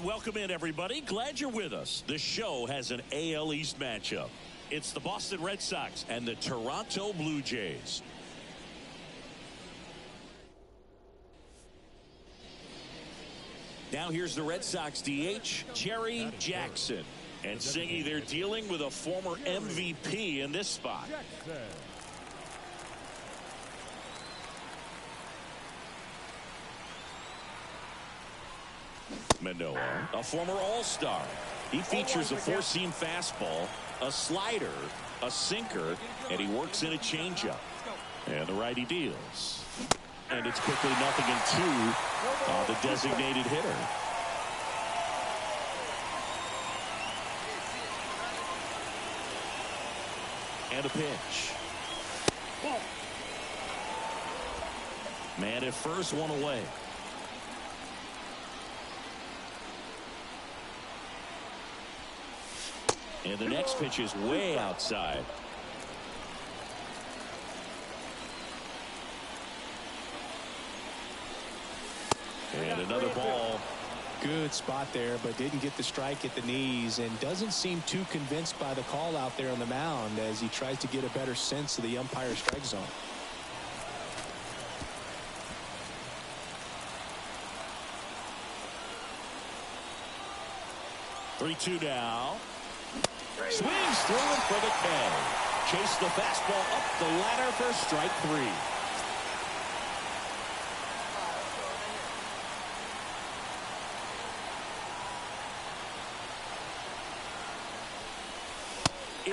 welcome in, everybody. Glad you're with us. The show has an AL East matchup. It's the Boston Red Sox and the Toronto Blue Jays. Now here's the Red Sox DH, Jerry Jackson. And Singy, they're dealing with a former MVP in this spot. Manoah, a former All-Star. He features a four-seam fastball, a slider, a sinker, and he works in a changeup. And the righty deals. And it's quickly 0-2 on the designated hitter. And a pitch. Man at first, one away. And the next pitch is way outside. And another ball. Good spot there, but didn't get the strike at the knees and doesn't seem too convinced by the call out there on the mound as he tries to get a better sense of the umpire's strike zone. Three-two now. Swings through it for the K. Chase the fastball up the ladder for strike three.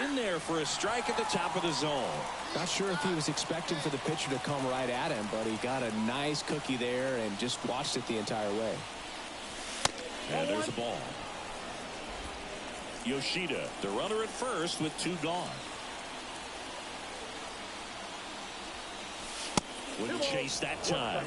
In there for a strike at the top of the zone. Not sure if he was expecting for the pitcher to come right at him, but he got a nice cookie there and just watched it the entire way. And there's a ball. Yoshida, the runner at first with two gone. Wouldn't chase that time.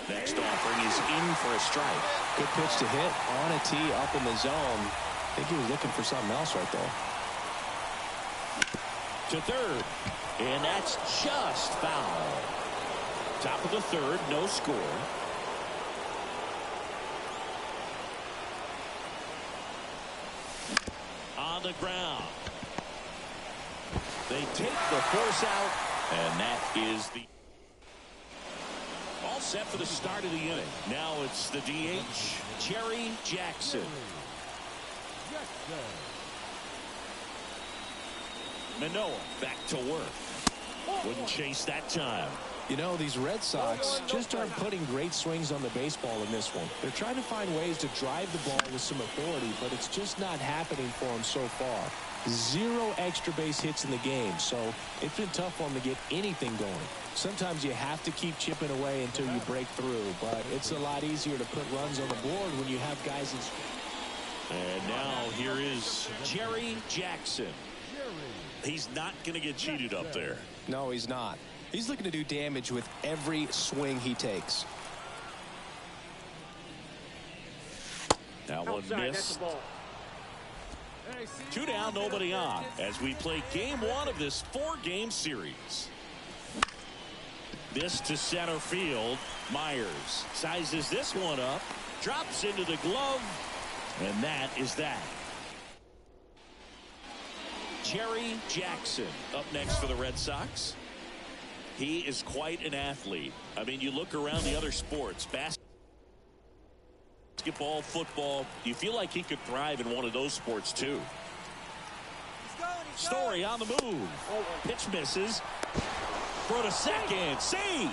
Next offering is in for a strike. Good pitch to hit on a tee up in the zone. I think he was looking for something else right there. To third. And that's just foul. Top of the third, no score. On the ground. They take the force out, and that is the all set for the start of the inning. Now it's the DH, Jerry Jackson. Manoah back to work. Wouldn't chase that time. You know, these Red Sox just aren't putting great swings on the baseball in this one. They're trying to find ways to drive the ball with some authority, but it's just not happening for them so far. 0 extra base hits in the game, so it's been tough for them to get anything going. Sometimes you have to keep chipping away until you break through, but it's a lot easier to put runs on the board when you have guys in. And now here is Jerry Jackson. He's not going to get cheated up there. No, he's not. He's looking to do damage with every swing he takes. That one missed. 2 down, nobody on, as we play game 1 of this 4-game series. This to center field. Myers sizes this one up, drops into the glove, and that is that. Jerry Jackson up next for the Red Sox. He is quite an athlete. I mean, you look around the other sports, basketball, football, you feel like he could thrive in one of those sports too. Story on the move. Pitch misses. Throw to second. Save.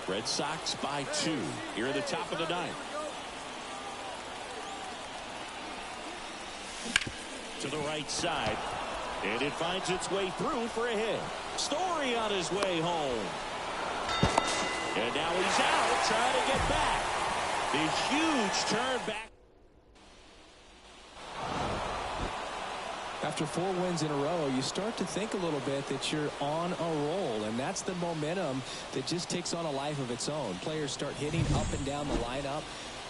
Red Sox by 2 here at the top of the 9th. To the right side. And it finds its way through for a hit. Story on his way home. And now he's out trying to get back. The huge turn back. After 4 wins in a row, you start to think a little bit that you're on a roll, and that's the momentum that just takes on a life of its own. Players start hitting up and down the lineup.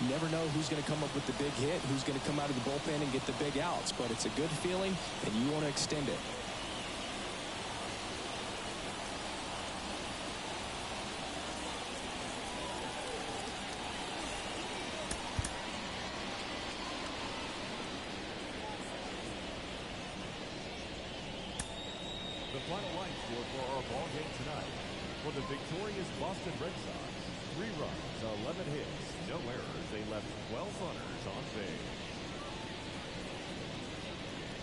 You never know who's going to come up with the big hit, who's going to come out of the bullpen and get the big outs. But it's a good feeling, and you want to extend it. The final line score for our ball game tonight. For the victorious Boston Red Sox, 3 runs, 11 hits, no errors. They left 12 runners on base.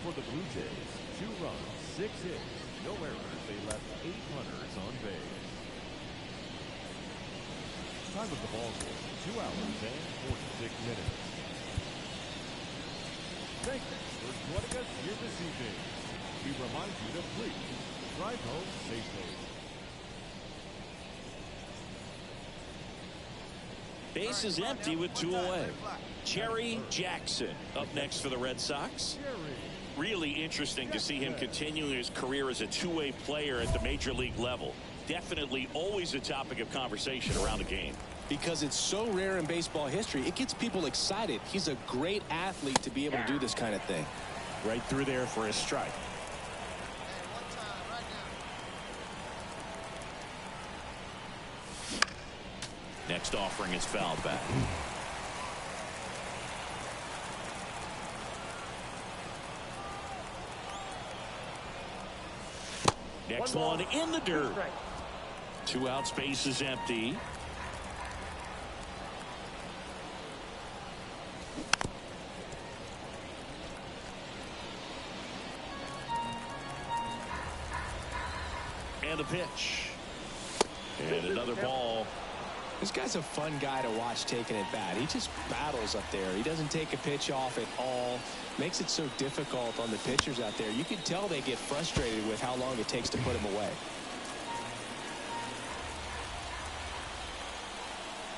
For the Blue Jays, 2 runs, 6 hits, no errors. They left 8 runners on base. Time of the ball game, 2 hours and 46 minutes. Thank you for joining us here this evening. We remind you to please drive home safely. Base is empty with 2 away. Jerry Jackson up next for the Red Sox. Really interesting to see him continuing his career as a two-way player at the major league level. Definitely always a topic of conversation around the game. Because it's so rare in baseball history, it gets people excited. He's a great athlete to be able to do this kind of thing. Right through there for a strike. Next offering is fouled back. Next one in the dirt. 2 outs, base is empty. And a pitch. And another ball. This guy's a fun guy to watch taking at bat. He just battles up there. He doesn't take a pitch off at all. Makes it so difficult on the pitchers out there. You can tell they get frustrated with how long it takes to put him away.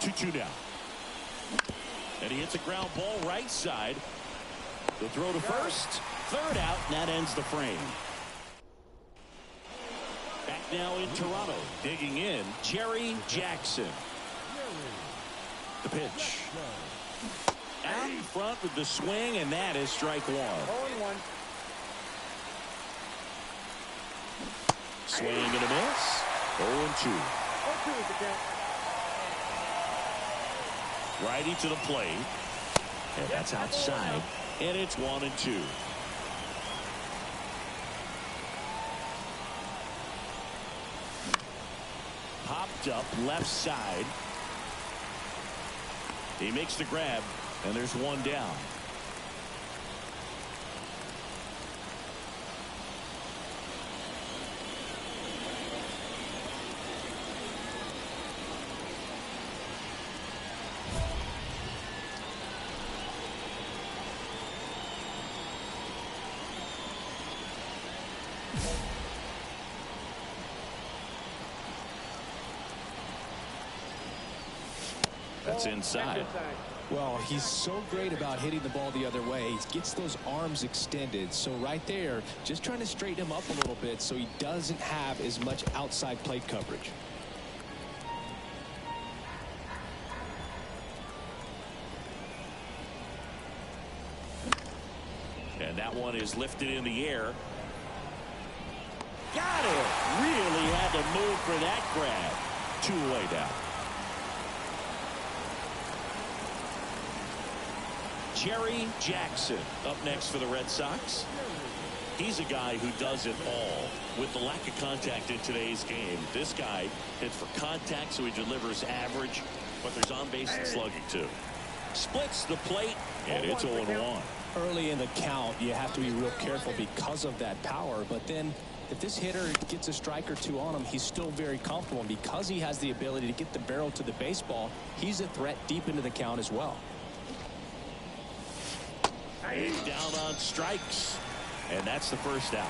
2-2 now. And he hits a ground ball right side. The throw to first. Third out, and that ends the frame. Back now in Toronto. Digging in, Jerry Jackson. The pitch. Out in front with the swing, and that is strike 1. 0-1. Swing and a miss. 0-2. 0-2 is the count. Righty to the plate. And that's outside. And it's 1-2. Popped up left side. He makes the grab, and there's 1 down. That's inside. Well, he's so great about hitting the ball the other way. He gets those arms extended. So right there, just trying to straighten him up a little bit so he doesn't have as much outside plate coverage. And that one is lifted in the air. Got it. Really had to move for that grab. 2 away now. Jerry Jackson up next for the Red Sox. He's a guy who does it all. With the lack of contact in today's game, this guy hits for contact, so he delivers average, but there's on-base and slugging too. Splits the plate, and it's 0-1. Early in the count, you have to be real careful because of that power, but then if this hitter gets a strike or 2 on him, he's still very comfortable. And because he has the ability to get the barrel to the baseball, he's a threat deep into the count as well. He's down on strikes, and that's the first out.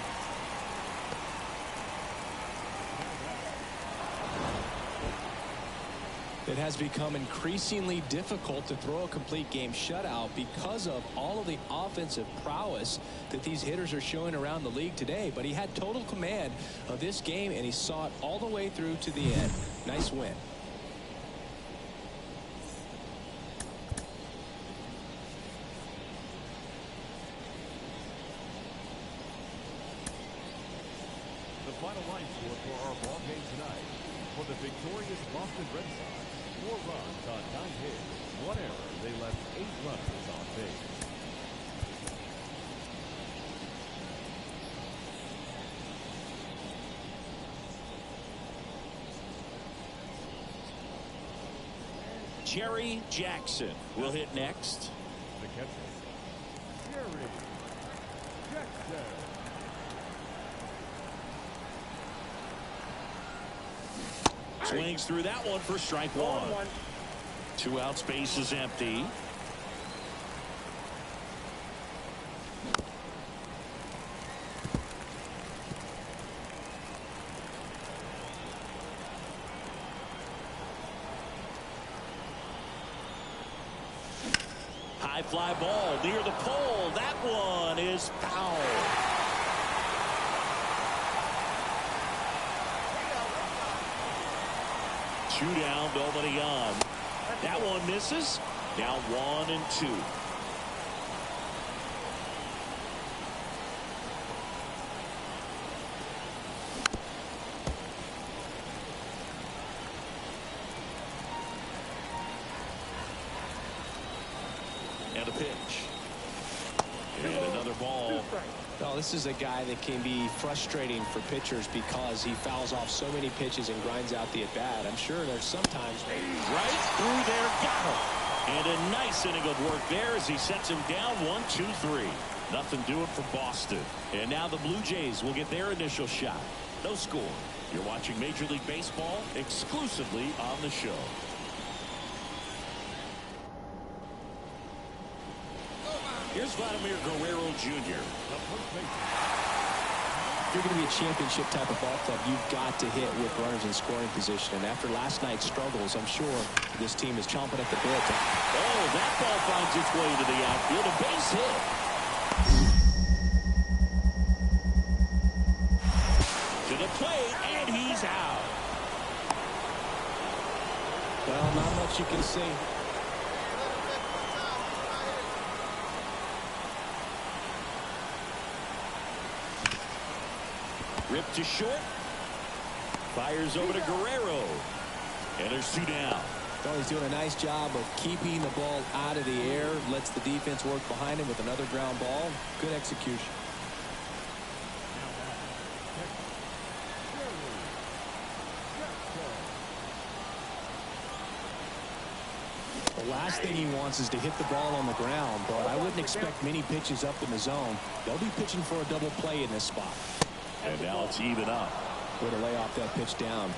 It has become increasingly difficult to throw a complete game shutout because of all of the offensive prowess that these hitters are showing around the league today. But he had total command of this game, and he saw it all the way through to the end. Nice win. final line score for our ball game tonight. For the victorious Boston Red Sox, 4 runs on 9 hits, 1 error. They left 8 runners on base. Jerry Jackson will hit next. The catcher, Jerry Jackson. Swings through that one for strike 1. 2 outs, base is empty. High fly ball near the pole. That one is foul. Two down, nobody on. That one misses. Now 1-2. And a pitch. And another ball. Well, this is a guy that can be frustrating for pitchers because he fouls off so many pitches and grinds out the at-bat. I'm sure there's sometimes right through there, got him. And a nice inning of work there as he sets him down 1-2-3. Nothing doing for Boston. And now the Blue Jays will get their initial shot. No score. You're watching Major League Baseball exclusively on the show. Here's Vladimir Guerrero Jr. If you're going to be a championship type of ball club, you've got to hit with runners in scoring position. And after last night's struggles, I'm sure this team is chomping at the bit. Oh, that ball finds its way to the outfield. A base hit. To the plate, and he's out. Well, not much you can see. Ripped to short. Fires over to Guerrero. And there's 2 down. Well, he's doing a nice job of keeping the ball out of the air. Lets the defense work behind him with another ground ball. Good execution. The last thing he wants is to hit the ball on the ground, but I wouldn't expect many pitches up in the zone. They'll be pitching for a double play in this spot. And now it's even up. Way to lay off that pitch down.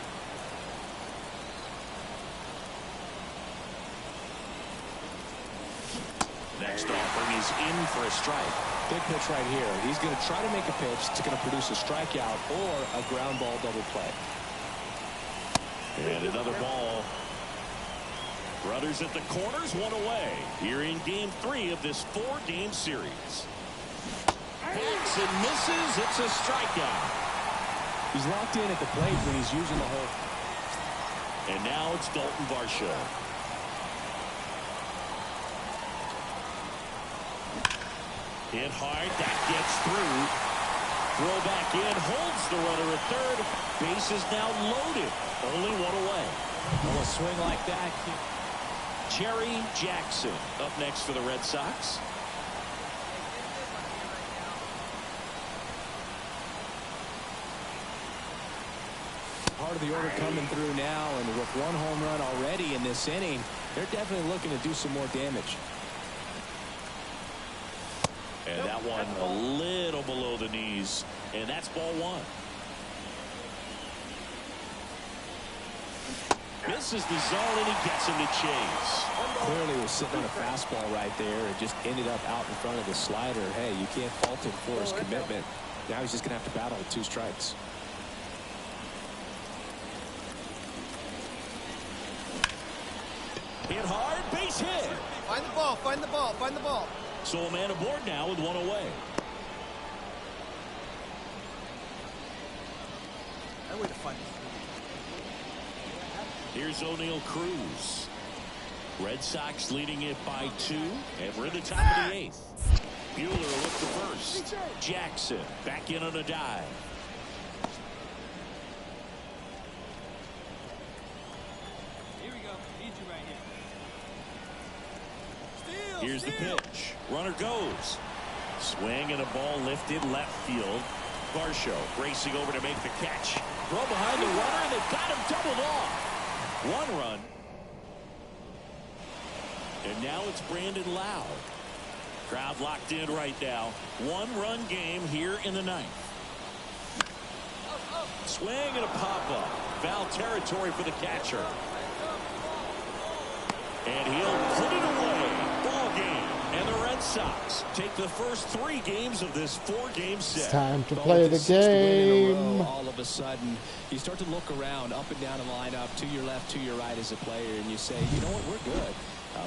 Next offering is in for a strike. Big pitch right here. He's going to try to make a pitch that's going to produce a strikeout or a ground ball double play. And another ball. Runners at the corners, 1 away. Here in game 3 of this 4-game series. Hacks and misses. It's a strikeout. He's locked in at the plate when he's using the hole. And now it's Dalton Varsho. Hit hard. That gets through. Throw back in. Holds the runner at third. Base is now loaded. Only 1 away. Well, a swing like that. Jerry Jackson up next for the Red Sox. Part of the order coming through now, and with 1 home run already in this inning, they're definitely looking to do some more damage. And that one a little below the knees, and that's ball 1. Misses the zone, and he gets him to chase. Clearly was sitting on a fastball right there and just ended up out in front of the slider. Hey, you can't fault him for his commitment. Now he's just going to have to battle with 2 strikes. Hit hard, base hit. Find the ball, find the ball, find the ball. So a man aboard now with 1 away. That way to find it. Here's O'Neal Cruz. Red Sox leading it by 2, and we're in the top of the 8th. Buehler look to first. Jackson back in on a dive. Here's the pitch. Runner goes. Swing and a ball lifted left field. Varsho racing over to make the catch. Throw behind the runner, and they've got him doubled off. 1 run. And now it's Brandon Lowe. Crowd locked in right now. 1-run game here in the 9th. Swing and a pop-up. Foul territory for the catcher. And he'll put it away. Ball game. And the Red Sox take the first 3 games of this 4-game set. It's time to play the game. All of a sudden, you start to look around, up and down the lineup, to your left, to your right as a player, and you say, you know what, we're good.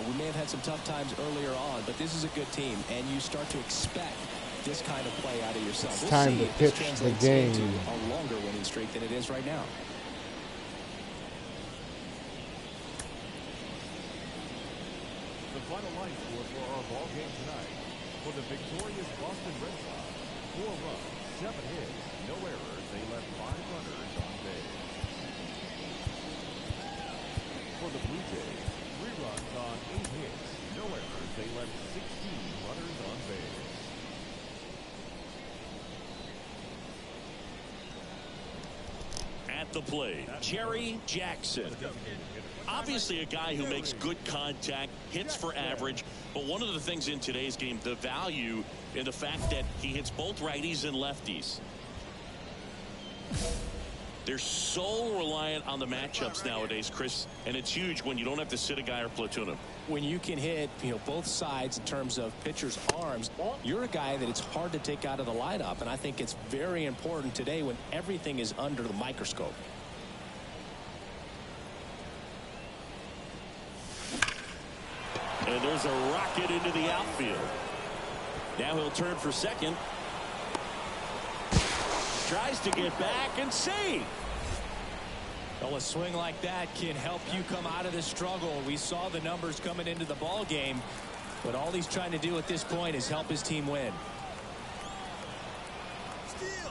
We may have had some tough times earlier on, but this is a good team, and you start to expect this kind of play out of yourself. It's time to pitch the game. A longer winning streak than it is right now. The final line score for our ball game tonight. For the victorious Boston Red Sox, 4 runs, 7 hits, no errors. They left 5 runners on base. For the Blue Jays, 3 runs on 8 hits, no errors. They left 16 runners on base. At the plate, Jerry Jackson. Obviously a guy who makes good contact, hits for average, but one of the things in today's game, the value in the fact that he hits both righties and lefties. They're so reliant on the matchups nowadays, Chris, and it's huge when you don't have to sit a guy or platoon him. When you can hit, both sides in terms of pitchers' arms, you're a guy that it's hard to take out of the lineup, and I think it's very important today when everything is under the microscope. And there's a rocket into the outfield. Now he'll turn for second. Tries to get back and save. Well, a swing like that can help you come out of the struggle. We saw the numbers coming into the ball game, but all he's trying to do at this point is help his team win.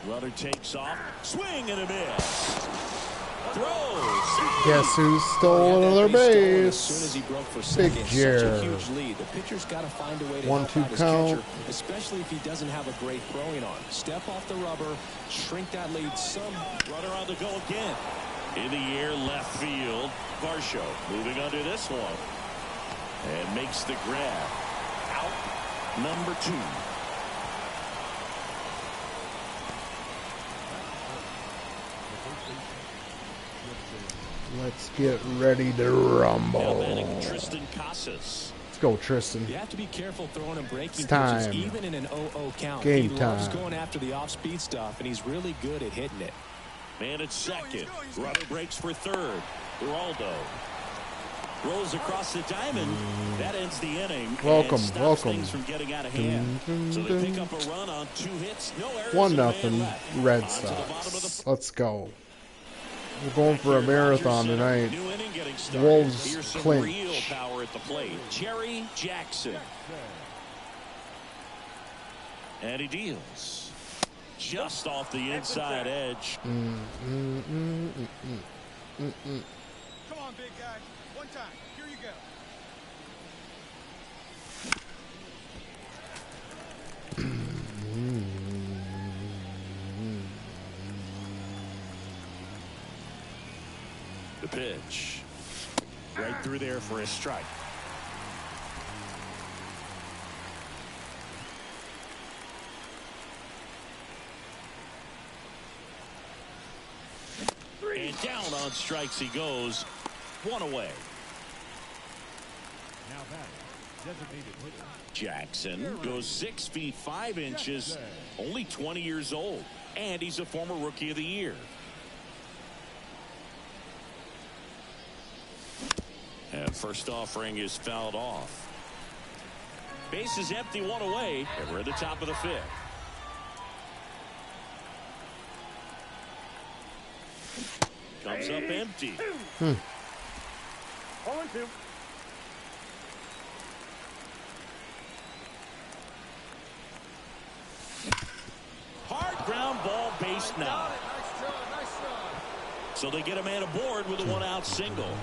Runner takes off. Swing and a miss. Throws. Guess who stole another base? As soon as he broke for second, Big such Jer. a huge lead. The pitcher's got to find a way to 1-2 help out his count. catcher, especially if he doesn't have a great throwing arm. Step off the rubber, shrink that lead some. Runner on the go again. In the air, left field. Varsho moving under this one. And makes the grab. Out number 2. Let's get ready to rumble. Tristan Casas. Let's go, Tristan. You have to be careful throwing and breaking It's time. pitches, even in an 0-0 count. Game he loves time. going after the off-speed stuff, and he's really good at hitting it. Man at second. Runner breaks for third. Geraldo rolls across the diamond. That ends the inning. Welcome, and stops welcome. things from getting out of hand. So they pick up a run on 2 hits. No errors. 1-0 Red On to the bottom of the Sox. Let's go. We're going for a marathon tonight. New inning getting started. Wolves Here's some clinch. real power at the plate. Jerry Jackson. And he deals. Just off the inside edge. Come on, big guy. One time. Here you go. The pitch. Right through there for a strike. And down on strikes he goes. 1 away. Now batting, designated hitter. Jackson goes 6 feet 5 inches, only 20 years old, and he's a former Rookie of the Year. And first offering is fouled off. Base is empty, 1 away, and we're at the top of the 5th. Comes up empty. 0-2. Hard ground ball, base now. So they get a man aboard with a 1-out single.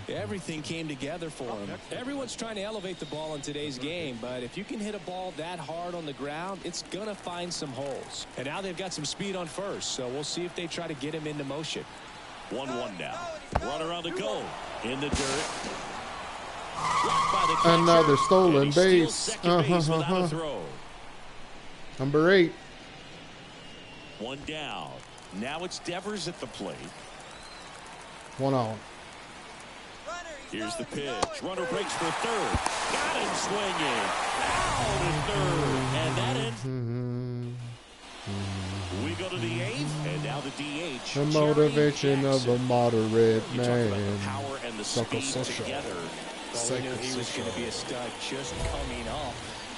Everything came together for him. Everyone's trying to elevate the ball in today's game, but if you can hit a ball that hard on the ground, it's going to find some holes. And now they've got some speed on first, so we'll see if they try to get him into motion. 1-1 now. Runner on the goal. In the dirt. By the catcher, another stolen base. base. Number 8. One down. Now it's Devers at the plate. 1 out. Here's the pitch. Runner breaks for third. Got him swinging. Out to third. And that ends. We go to the 8th. And now the DH. The motivation of a moderate you talk about the man. power and the speed together. Well, we knew he was going to be a stud just coming up,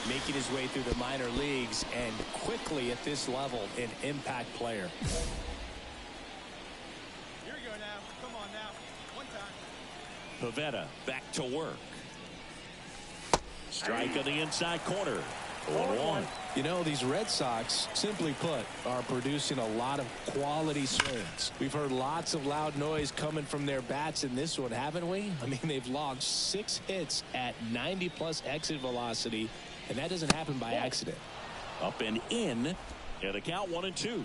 making his way through the minor leagues, and quickly at this level, an impact player. Here you go now. Come on now. One time. Pavetta back to work. Strike on the inside corner. 1-1. You know, these Red Sox, simply put, are producing a lot of quality swings. We've heard lots of loud noise coming from their bats in this one, haven't we? I mean, they've logged 6 hits at 90-plus exit velocity, and that doesn't happen by accident. Up and in, and a count 1-2.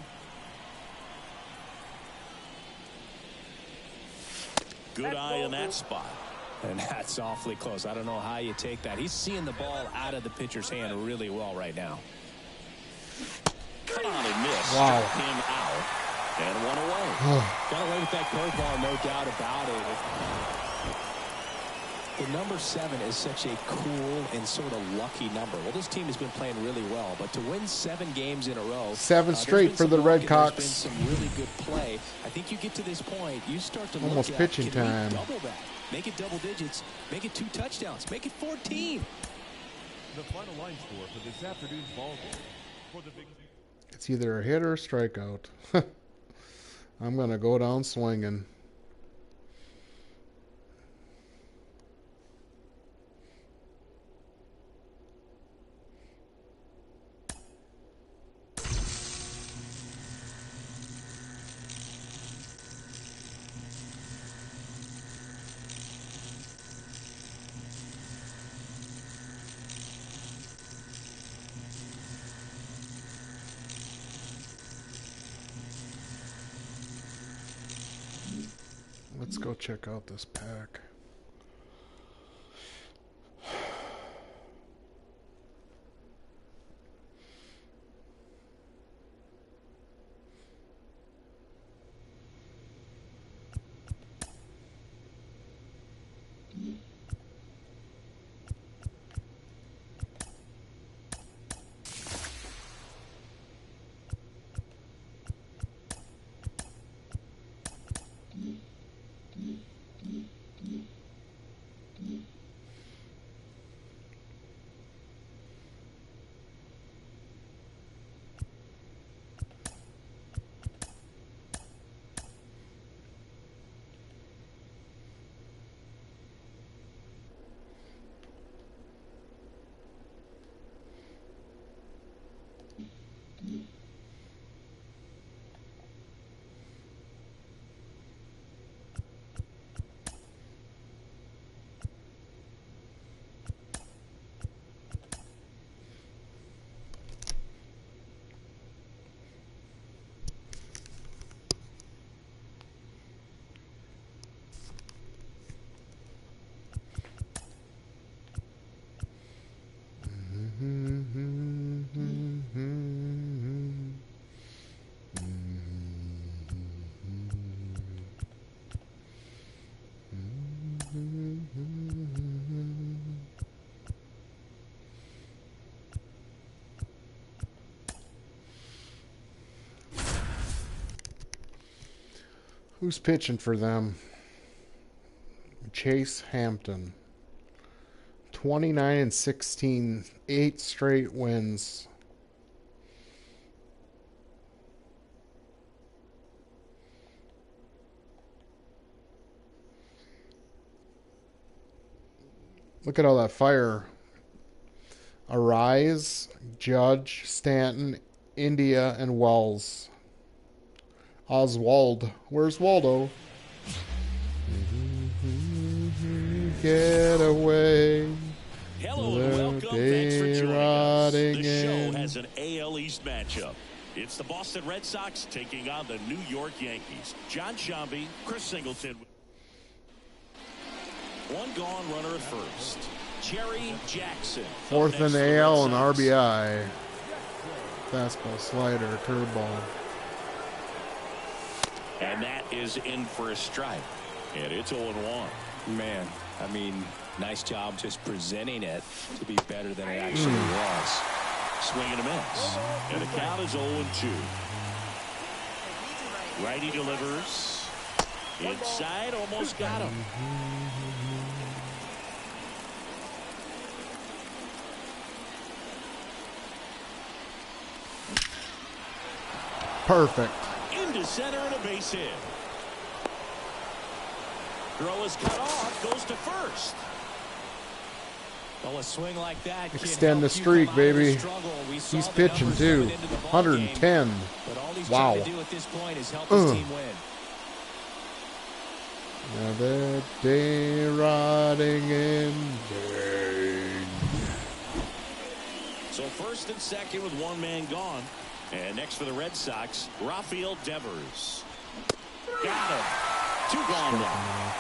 Good eye in that spot. And that's awfully close. I don't know how you take that. He's seeing the ball out of the pitcher's hand really well right now. Cut on and miss. Wow. Struck him out. And one away. Got away with that curveball, no doubt about it. The number 7 is such a cool and sort of lucky number. Well, this team has been playing really well, but to win 7 games in a row, 7 straight for the Red Cox. There's been some really good play. I think you get to this point, you start to almost look pitching at, can time. we double that? Make it double digits. Make it 2 touchdowns. Make it 14. The final line score for this afternoon's ball game for the big. It's either a hit or a strikeout. I'm going to go down swinging. Let's go check out this pack. Who's pitching for them? Chase Hampton. 29-16, 8 straight wins. Look at all that fire. Arise, Judge, Stanton, India, and Wells. Oswald. Where's Waldo? get away. Hello and welcome. Thanks for joining us. The show has an AL East matchup. It's the Boston Red Sox taking on the New York Yankees. John Shambi, Chris Singleton. One gone, runner at first. Jerry Jackson. Fourth in AL and RBI. Fastball, slider, curveball. And that is in for a strike. And it's 0-1. Man, I mean, nice job just presenting it to be better than it actually was. Swing and a miss. And the count is 0-2. Righty delivers. Inside, almost got him. Perfect. Into center and a base hit. Throw is cut off, goes to first. Well, a swing like that extend the streak, baby. He's pitching too. 110. But all he's wow. trying to do at this point is help his team win. Another day rotting in vain. So first and second with one man gone. And next for the Red Sox, Rafael Devers. Got him. 2 gone now.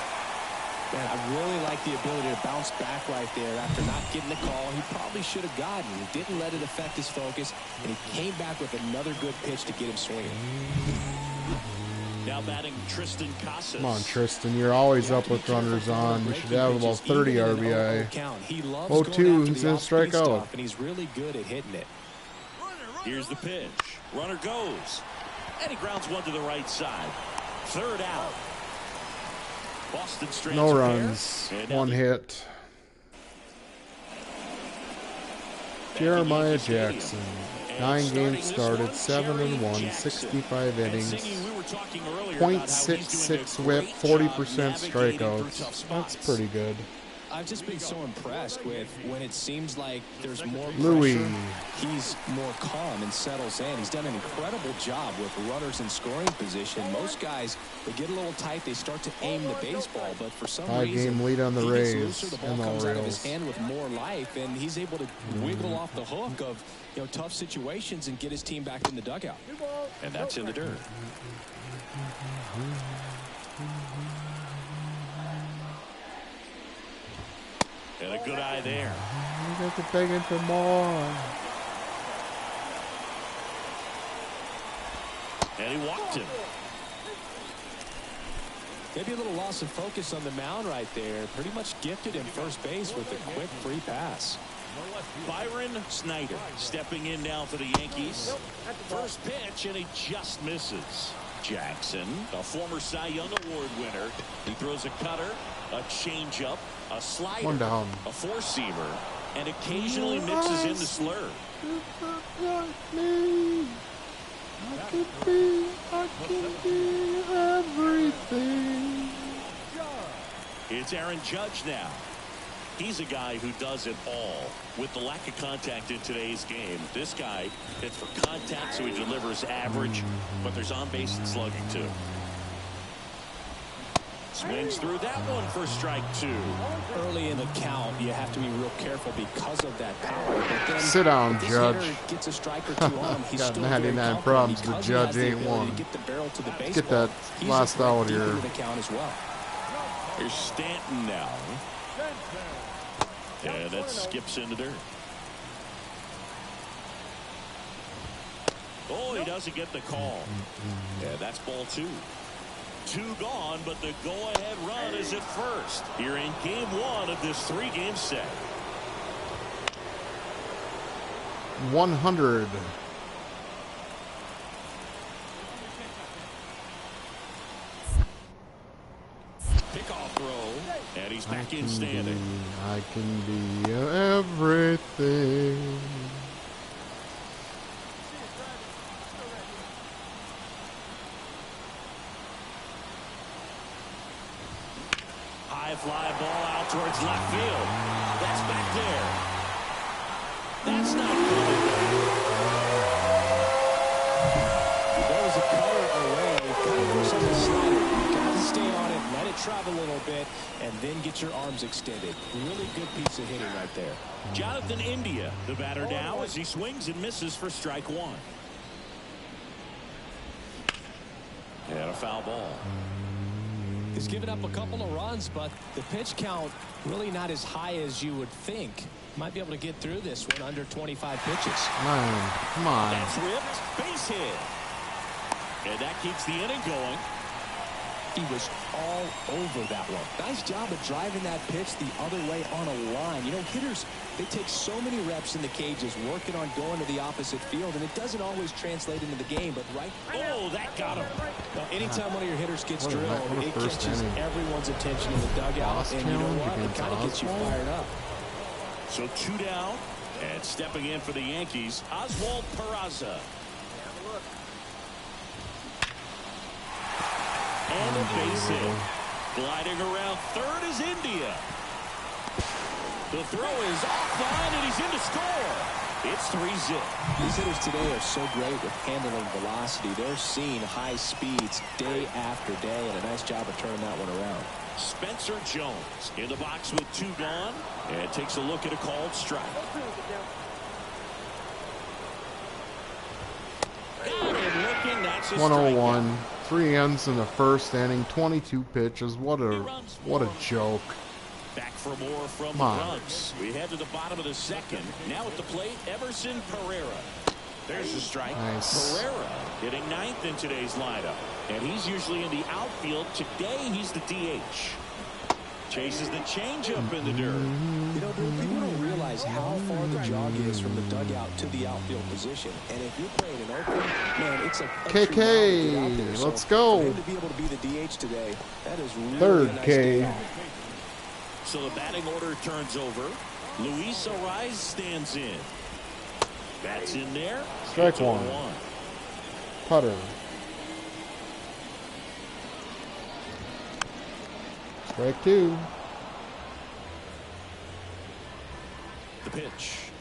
Man, I really like the ability to bounce back right there after not getting the call he probably should have gotten. He didn't let it affect his focus, and he came back with another good pitch to get him swinging. Now batting Tristan Casas. Come on, Tristan. You're always up with runners on. You should have about 30 RBI. 0-2. He's going to strike out. And he's really good at hitting it. Here's the pitch. Runner goes. And he grounds one to the right side. Third out. Boston strands no runs. One hit. Jeremiah Jackson. 9 games started, 7-1, 65 innings, .66 whip, 40% strikeouts. That's pretty good. I've just been so impressed with when it seems like there's more Louis. pressure, he's more calm and settles in. He's done an incredible job with runners in scoring position. Most guys, they get a little tight, they start to aim the baseball, but for some reason, 5-game lead on the he Rays gets looser, the ball and the comes out of his Orioles. hand with more life, and he's able to wiggle off the hook of tough situations and get his team back in the dugout. And that's in the dirt. And a good eye there. You guys are begging for more. And he walked him. Maybe a little loss of focus on the mound right there. Pretty much gifted him first base with a quick free pass. Byron Snyder stepping in now for the Yankees. First pitch, and he just misses. Jackson, a former Cy Young Award winner. He throws a cutter, a changeup, a slider, One down. a four-seamer, and occasionally mixes in the slurve. I can be everything. It's Aaron Judge now. He's a guy who does it all. With the lack of contact in today's game, this guy hits for contact, so he delivers average, but there's on-base and slugging too. Swings through that one for strike 2. Early in the count, you have to be real careful because of that power. But then Sit down, if this Judge. hitter gets a strike or two on him, he's Got still 99 very confident problems. The because he Judge has the ain't ability one. to get the barrel to the Let's get baseball. that He's last a threat out deep here. into the count as well. Here's Stanton now. And that skips into dirt. Oh, he doesn't get the call. Yeah, that's ball 2. 2 gone, but the go-ahead run is at first. Here in game 1 of this 3-game set. 100. Pickoff throw, and he's back in standing. I can be everything. High fly ball out towards left field. That's back there. That's not good. There was a cutter away. Kind of looks like a slider. You got to stay on it, let it travel a little bit and then get your arms extended. Really good piece of hitting right there. Jonathan India, the batter now, as he swings and misses for strike one. And a foul ball. He's given up a couple of runs, but the pitch count really not as high as you would think. Might be able to get through this one under 25 pitches. Man, come on. That's ripped. Base hit. And that keeps the inning going. He was all over that one. Nice job of driving that pitch the other way on a line. You know, hitters, they take so many reps in the cages working on going to the opposite field, and it doesn't always translate into the game, but right. Oh, that got him. Well, anytime one of your hitters gets What a drilled, it catches everyone's attention in the dugout, and you know what? It kind of gets you fired up. So 2 down, and stepping in for the Yankees, Oswald Peraza. And a base hit. Gliding around third is India. The throw is offline, and he's in to score. It's 3-zip. These hitters today are so great with handling velocity. They're seeing high speeds day after day, and a nice job of turning that one around. Spencer Jones in the box with 2 gone, and takes a look at a called strike. Got him looking. That's a 101. strikeout. 3 ends in the first inning. 22 pitches. What a joke. Back for more from the Bronx. We head to the bottom of the second. Now at the plate, Everson Pereira. There's the strike. Nice. Pereira hitting 9th in today's lineup. And he's usually in the outfield. Today, he's the DH. Chases the changeup in the dirt. You know, people don't realize how far the jog is from the dugout to the outfield position. And if you're playing in Oakland, man, it's a KK, let's go. For him to be able to be the DH today, that is really Third a nice K. day. So the batting order turns over. Luis Ariz stands in. Bats in there. Strike It's one. 0-1. Putter. Strike 2. The pitch.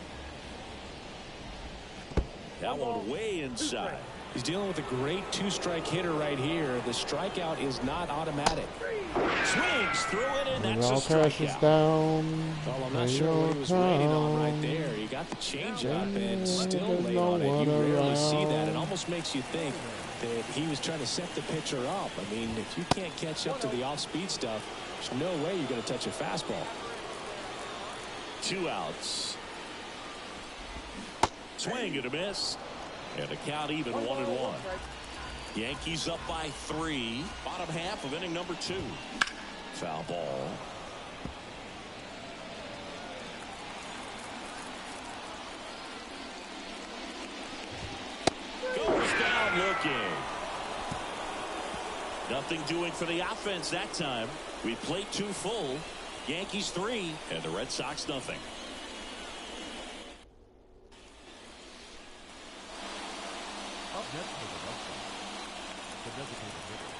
That one way inside. He's dealing with a great 2-strike hitter right here. The strikeout is not automatic. Swings through it, and And that's a all crashes strikeout. down. Well, I'm not sure what he was waiting on right there. He got the changeup and still laid on it. You rarely see that. It almost makes you think that he was trying to set the pitcher up. I mean, if you can't catch up to the off-speed stuff, there's no way you're going to touch a fastball. 2 outs. Swing and a miss. And the count even 1-1. Yankees up by 3. Bottom half of inning number 2. Foul ball. Goes down looking. Nothing doing for the offense that time. We played 2 full. Yankees 3 and the Red Sox nothing. Up next for the Red Sox, the designated hitter,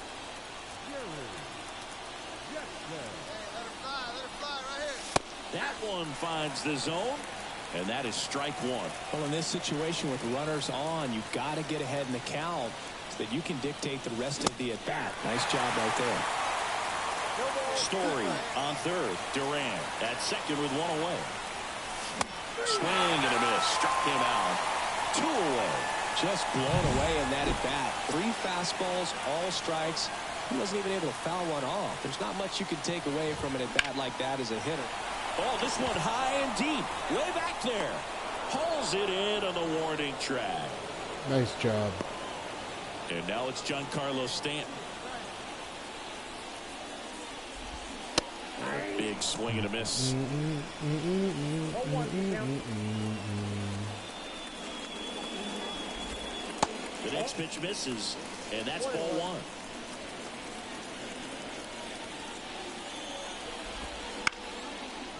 Gary Jackson. Let her fly right here. That one finds the zone, and that is strike 1. Well, in this situation with runners on, you've got to get ahead in the count so that you can dictate the rest of the at-bat. Nice job right there. Story on third. Duran at second with 1 away. Swing and a miss. Struck him out. 2 away. Just blown away in that at-bat. 3 fastballs, all strikes. He wasn't even able to foul one off. There's not much you can take away from an at-bat like that as a hitter. Oh, this one high and deep. Way back there. Hauls it in on the warning track. Nice job. And now it's Giancarlo Stanton. Big swing and a miss. The next pitch misses, and that's ball 1.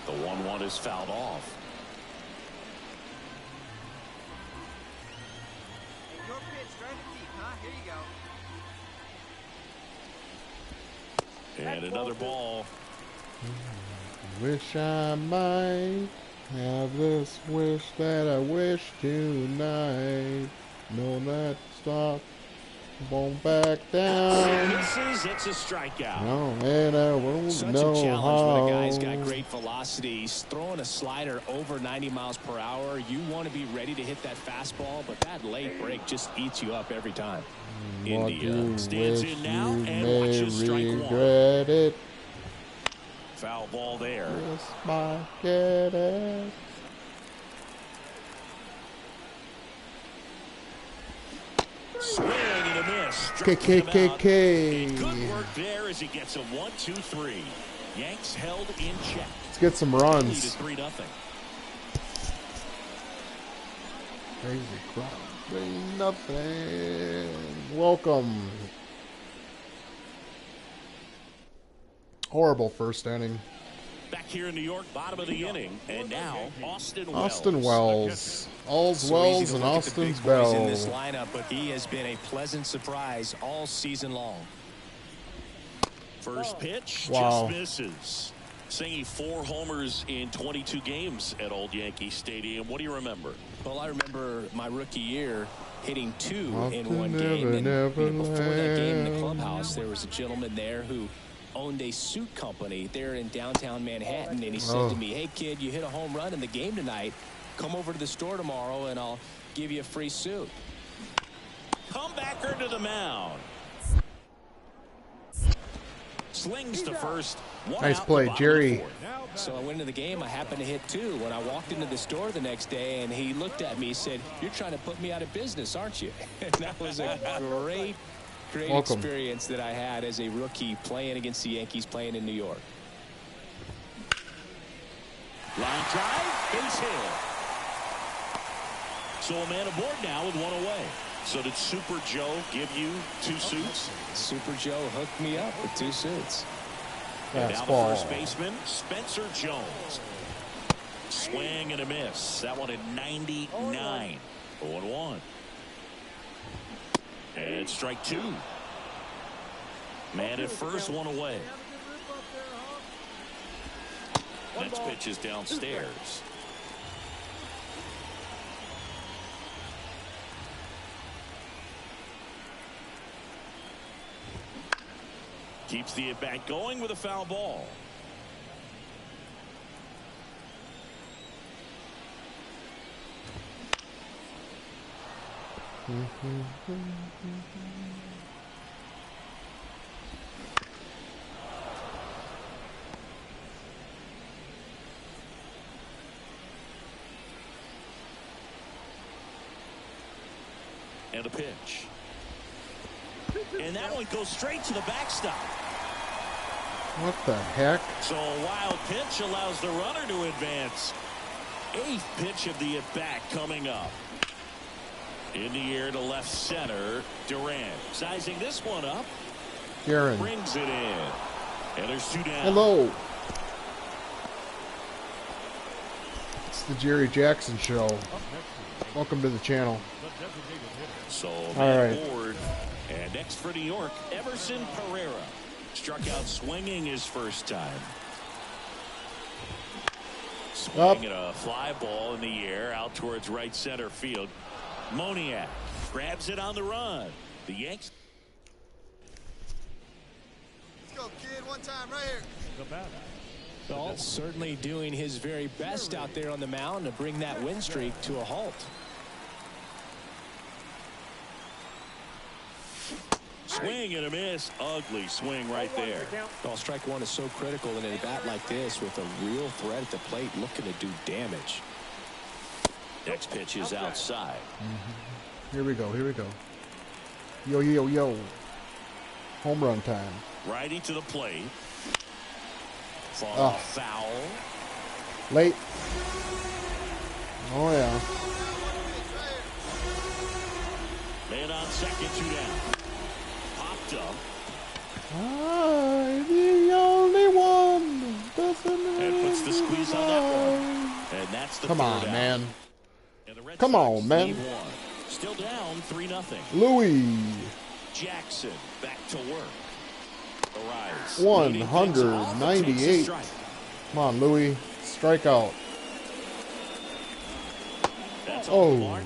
The 1-1 is fouled off. Your pitch, straight to deep, huh? Here you go. And another ball. Wish I might have this wish that I wish tonight. No, not stop. Won't back down. Misses, it's a strikeout. Oh man, I won't Such know a challenge how. when a guy's got great velocity. He's throwing a slider over 90 miles per hour. You want to be ready to hit that fastball, but that late break just eats you up every time. What India you stands wish in now you and may watches strike one. regret it. Foul ball there. Yes, my get it. Swing and a miss. Struck him out. KKKK. Good work there as he gets a 1-2-3. Yanks held in check. Let's get some Lead runs. is 3-0. Crazy crowd. 3-0. Welcome. Horrible first inning. Back here in New York, bottom of the inning, and now Austin Wells. Austin Wells. All's So Wells easy to and look at the Austin's big boys in this Bell. lineup, but he has been a pleasant surprise all season long. First pitch Wow. just misses. Singing 4 homers in 22 games at Old Yankee Stadium. What do you remember? Well, I remember my rookie year hitting 2 Off in to one game. And Never before that game in the Land. clubhouse, there was a gentleman there who owned a suit company there in downtown Manhattan. And he said Oh. to me, "Hey, kid, you hit a home run in the game tonight. Come over to the store tomorrow and I'll give you a free suit." Comebacker to the mound. Slings to first. One Nice out play, in the bottom of the Jerry. fourth. So I went into the game. I happened to hit 2. When I walked into the store the next day, and he looked at me, he said, "You're trying to put me out of business, aren't you?" And that was a great Welcome. experience that I had as a rookie playing against the Yankees, playing in New York. Line drive, base hit. So a man aboard now with 1 away. So did Super Joe give you 2 suits? Super Joe hooked me up with 2 suits. And now the Fastball. first baseman, Spencer Jones. Swing and a miss. That one at 99. 0-1. And strike 2. Man at first, 1 away. Next pitch is downstairs. Keeps the at-bat going with a foul ball. And a pitch. And that one goes straight to the backstop. What the heck? So a wild pitch allows the runner to advance. 8th pitch of the at-bat coming up. In the air to left center. Durant sizing this one up. Karen. Brings it in. And there's 2 down. Hello. It's the Jerry Jackson Show. Welcome to the channel. So All man right. aboard. And next for New York, Everson Pereira. Struck out swinging his first time. Swing and a fly ball in the air out towards right center field. Moniak grabs it on the run. The Yanks. Let's go, kid. One time right here. The batter. Galt certainly doing his very best out there on the mound to bring that win streak to a halt. Swing and a miss. Ugly swing right there. Well, strike 1 is so critical in a bat like this with a real threat at the plate looking to do damage. Next pitch is outside. Here we go. Here we go. Yo, yo, yo. Home run time. Righty to the plate. Fall Oh. off foul. Late. Oh, yeah. Man on second, 2 down. Popped up. I'm the only one. And puts the squeeze on that one. And that's the Come third on, out. man. And the Red Come Sox on, man. lead 1. Still down 3-0. Louis. Jackson back to work. Arise. 198. Come on, Louis. Strikeout. That's Oh. on the mark.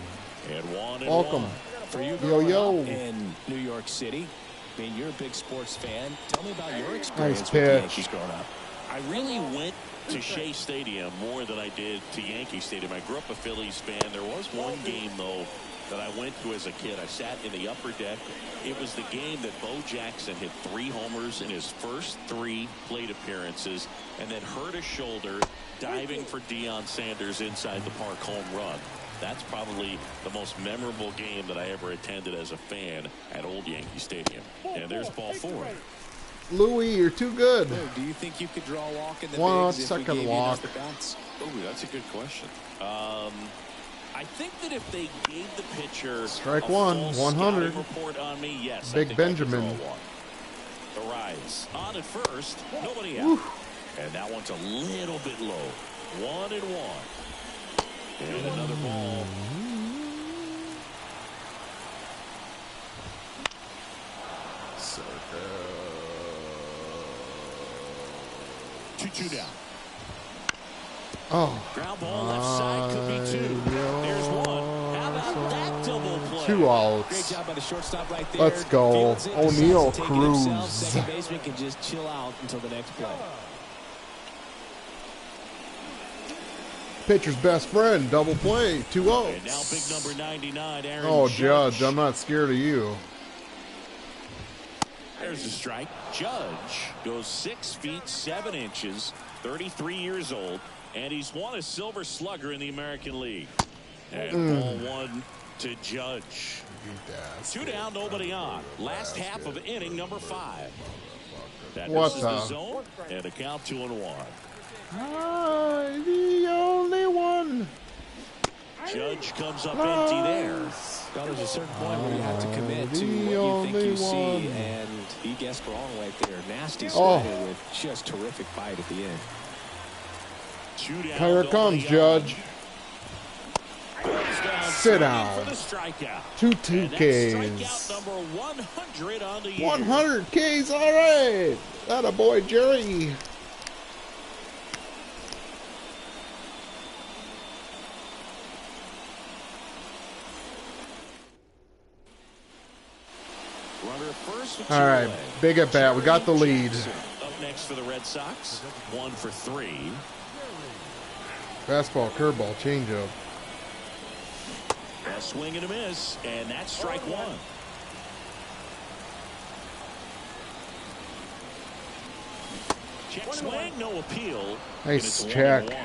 And 1-1. Welcome. For you Yo. in New York City, I mean, you're a big sports fan. Tell me about your experience Nice with the pitch. Yankees growing up. I really went to Shea Stadium more than I did to Yankee Stadium. I grew up a Phillies fan. There was one game, though, that I went to as a kid. I sat in the upper deck. It was the game that Bo Jackson hit 3 homers in his first 3 plate appearances and then hurt his shoulder diving for Deion Sanders inside the park home run. That's probably the most memorable game that I ever attended as a fan at Old Yankee Stadium. And there's ball 4. Louis, you're too good. Do you think you could draw a walk in the One bigs second if we gave walk. you enough at-bats? Oh, that's a good question. I think that if they gave the pitcher Strike a one, full 100. scouting report on me, yes, Big I think Benjamin. I could draw one. The rise on at first, nobody out. Woo. And that one's a little bit low. 1-1. And another ball. Circa. 2-2 down. Oh. Ground ball left side could be 2. There's 1. How about that double play? 2 outs. Great job by the shortstop right there. Let's go. Fields it, O'Neal decides to take it himself. Cruz. Second baseman can just chill out until the next play. Pitcher's best friend, double play, 2 outs. And now big number 99, Aaron Oh, Judge. Judge, I'm not scared of you. There's a strike. Judge goes 6 feet 7 inches, 33 years old, and he's won a Silver Slugger in the American League. And ball 1 to Judge. 2 down, nobody on. Last half of inning number 5. That What misses the zone, and a count 2-1. The only one. Judge comes up empty there. Well, there's a certain point where you have to commit to what you think you see, and he guessed wrong right there. Nasty slider with just terrific bite at the end. 2 down, Here comes Judge. Sit down. For the strikeout. 2 And that's Ks. strikeout number 100 on the year. 100 Ks, all right. That a boy, Jerry. Runner first with All 2 right, away. big at bat. We got the lead. Jackson up next for the Red Sox. 1 for 3. Fastball, curveball, changeup. A swing and a miss, and that's strike 1. Check swing, no appeal. Nice and it's check. 1-1.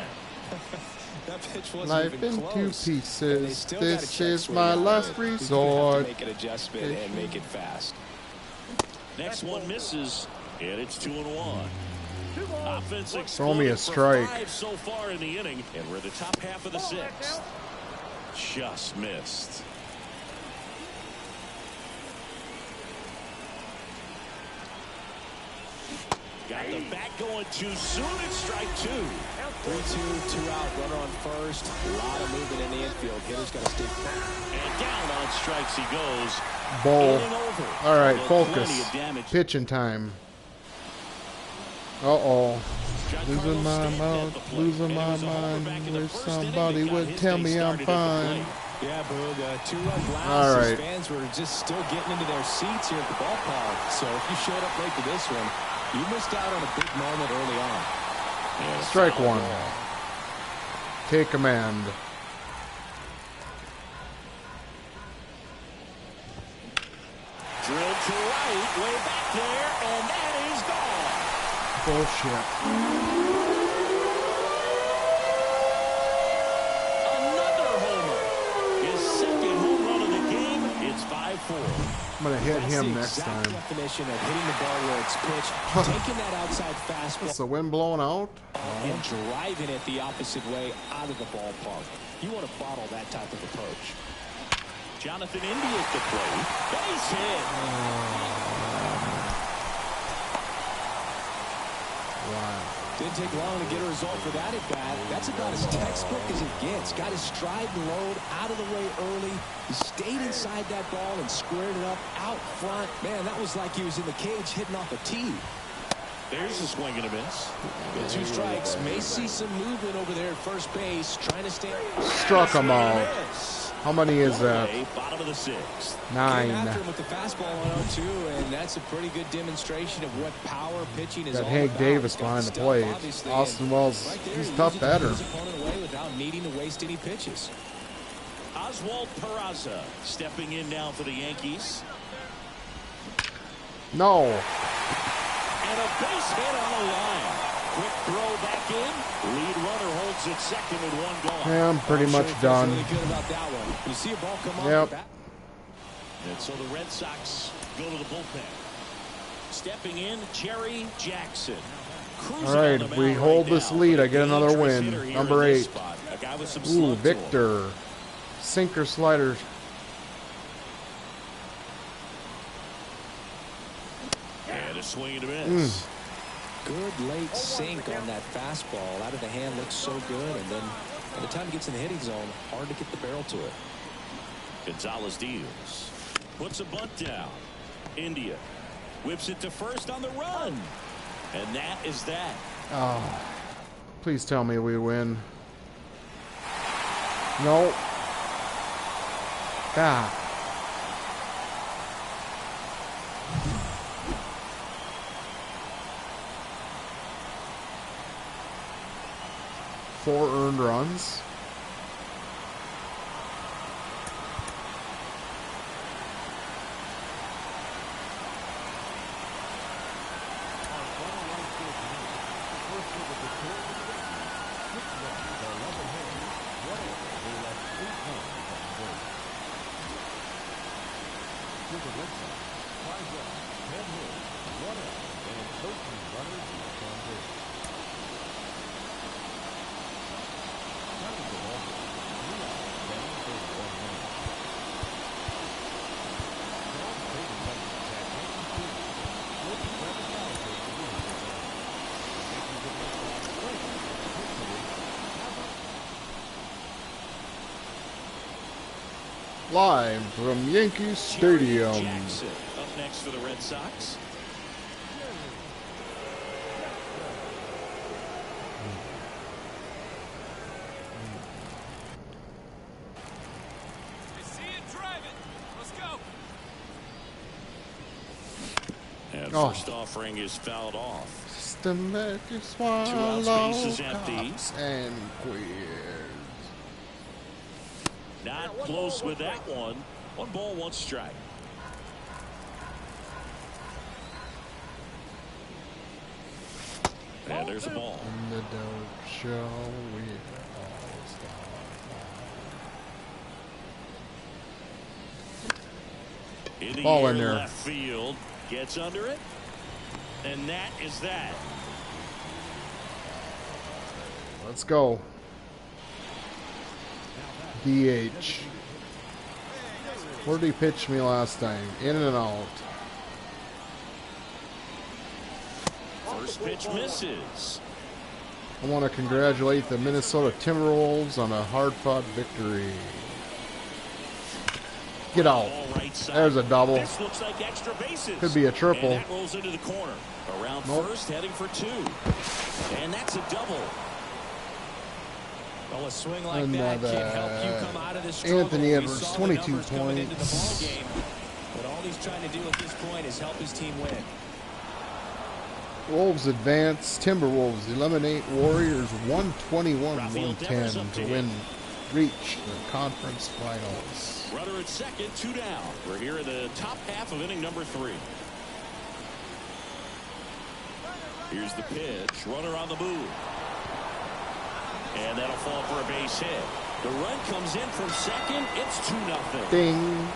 That pitch wasn't Life even in close. 2 And they pieces. still got a This check is swing my out of last it. He's gonna have to resort. make an adjustment and make it fast. Next one misses, and it's 2-1. Offense Throw me a exploded for strike. 5 so far in the inning, and we're in the top half of the 6th. Just missed. Got the bat going too soon. It's strike 2. 3-2, 2 out, runner on first. A lot of movement in the infield. Hitter's got to stay firm. And down on strikes he goes. Bowl. Inning over. All right, Although focus. plenty of damage. Pitching time. Uh-oh. Losing my mouth, losing my mind. Wish somebody would tell me I'm fine. Yeah, Boog, 2-run blast. All right. His fans were just still getting into their seats here at the ballpark. So if you showed up late to this one, you missed out on a big moment early on. Yeah, Strike foul 1. ball. Take command. Drilled to right, way back there, and that is gone. Bullshit. Another homer. His second home run of the game. It's 5-4. I'm going to hit That's him the next exact time. definition of hitting the ball where it's pitched, taking that outside Is fastball the wind blowing out? and driving it the opposite way out of the ballpark. You want to bottle that type of approach. Jonathan India at the plate. Base hit. Wow. Didn't take long to get a result for that at bat. That's about as textbook as it gets. Got his stride and load out of the way early. He stayed inside that ball and squared it up out front. Man, that was like he was in the cage hitting off a tee. There's a swing and a miss. With 2 strikes, may see some movement over there at first base, trying to stay. Struck him out. How many is that? Bottom of the sixth. 9. Came after him with the fastball on 0-2, and that's a pretty good demonstration of what power pitching is Got all Hank about. Davis He's got behind the stuff, plate. obviously, Austin Wells, right there, he's he tough uses to put batter. his opponent away without needing to waste any pitches. Oswald Peraza stepping in now for the Yankees. No. And a base hit on the line. Quick throw back in. Lead runner holds it second with 1 gone. Yeah, I'm pretty much done. Really good about that one. You see a ball come off Yep. the bat. And so the Red Sox go to the bullpen. Stepping in, Jerry Jackson. All right, if we hold this lead, I get another win. Number 8. Ooh, Victor. Sinker sliders. And a swing and a miss. Good late sink on that fastball. Out of the hand looks so good, and then by the time it gets in the hitting zone, hard to get the barrel to it. Gonzalez deals. Puts a bunt down. India whips it to first on the run. And that is that. Oh, please tell me we win. No. God. Four earned runs. Live from Yankee Stadium. Jackson up next for the Red Sox. I see it, drive it. Let's go. And Oh. first offering is fouled off. Systematic Two out, swallow space is empty. cops and queers. Not close with that one. 1 ball, 1 strike. And there's a ball. In the dope show, we all start. In the Ball air, in there. left field. Gets under it. And that is that. Let's go. DH. Where did he pitch me last time? In and out. First pitch misses. I want to congratulate the Minnesota Timberwolves on a hard-fought victory. Get out. Ball right side. There's a double. This looks like extra bases. Could be a triple. And that rolls into the corner. Around Nope. first, heading for 2. And that's a double. Well, a swing like that can help you come out of this struggle. Anthony We Edwards, saw the 22 numbers coming into the points. ball game, but all he's trying to do at this point is help his team win. Wolves advance. Timberwolves eliminate Warriors 121-110 to win, reach the conference finals. Runner at second, 2 down. We're here in the top half of inning number 3. Here's the pitch. Runner on the move. And that'll fall for a base hit. The run comes in from second. It's 2-0. Ding.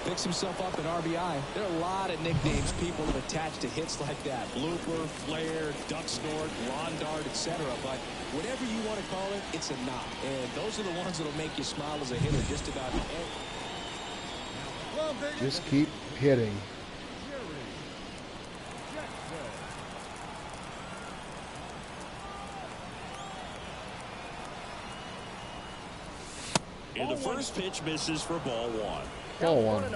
Picks himself up at RBI. There are a lot of nicknames people have attached to hits like that. Blooper, flare, duck snort, lawn dart, etc. But whatever you want to call it, it's a knock. And those are the ones that'll make you smile as a hitter just about every. Just keep hitting. And the first pitch misses for ball 1. Ball 1. Hey,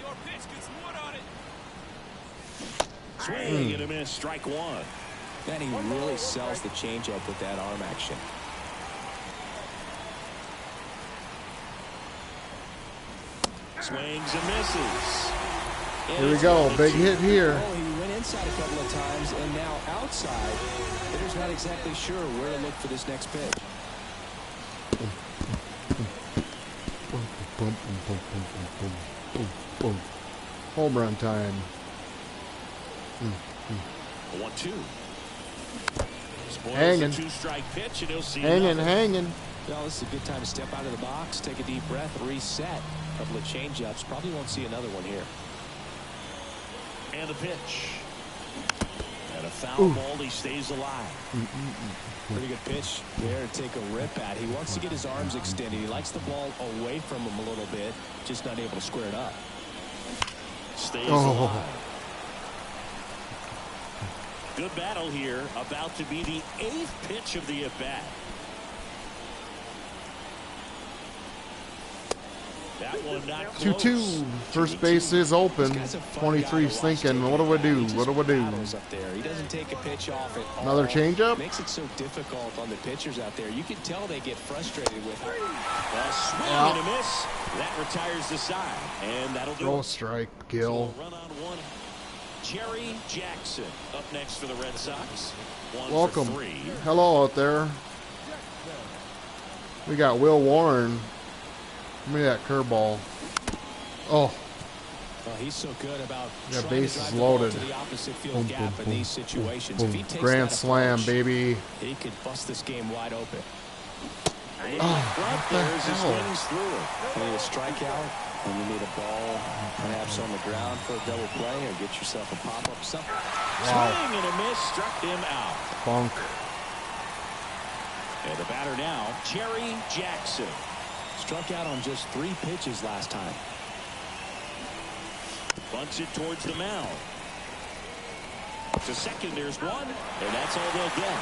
your pitch gets wood on it. Swing and a miss. Strike 1. And he really sells the changeup with that arm action. Swings and misses. Here we go. Big hit here. Oh, he went inside a couple of times, and now outside. Hitter's not exactly sure where to look for this next pitch. Home run time. 1-2. Hanging. Two-strike pitch, and he'll see Hanging. Well, this is a good time to step out of the box, take a deep breath, reset. A couple of changeups. Probably won't see another one here. And the pitch. And a foul ball. He stays alive. Pretty good pitch there to take a rip at. He wants to get his arms extended. He likes the ball away from him a little bit, just not able to square it up. Stays alive. Good battle here. About to be the 8th pitch of the at-bat. That one not close. 2-2. First base is open. 23's thinking, what do I do? What do I do? He doesn't take a pitch off at all. Another changeup? Makes it so difficult on the pitchers out there. You can tell they get frustrated with it. A swing and a miss. That retires the side. And that'll do Throw it. strike, Gill. So run on one. Jerry Jackson up next for the Red Sox. Welcome. 1 for 3. Hello out there. We got Will Warren. Give me that curveball. Oh. Well, he's so good about That base is loaded. to the opposite field gap in these situations. Boom. If he takes Grand that slam, approach, baby. he could bust this game wide open. What the hell? You need a strikeout, and you need a ball perhaps on the ground for a double play, or get yourself a pop-up something. Swing and a miss. Struck him out. Funk. And the batter now, Jerry Jackson. Struck out on just 3 pitches last time. Bunts it towards the mound. To second, there's one, and that's all they'll get.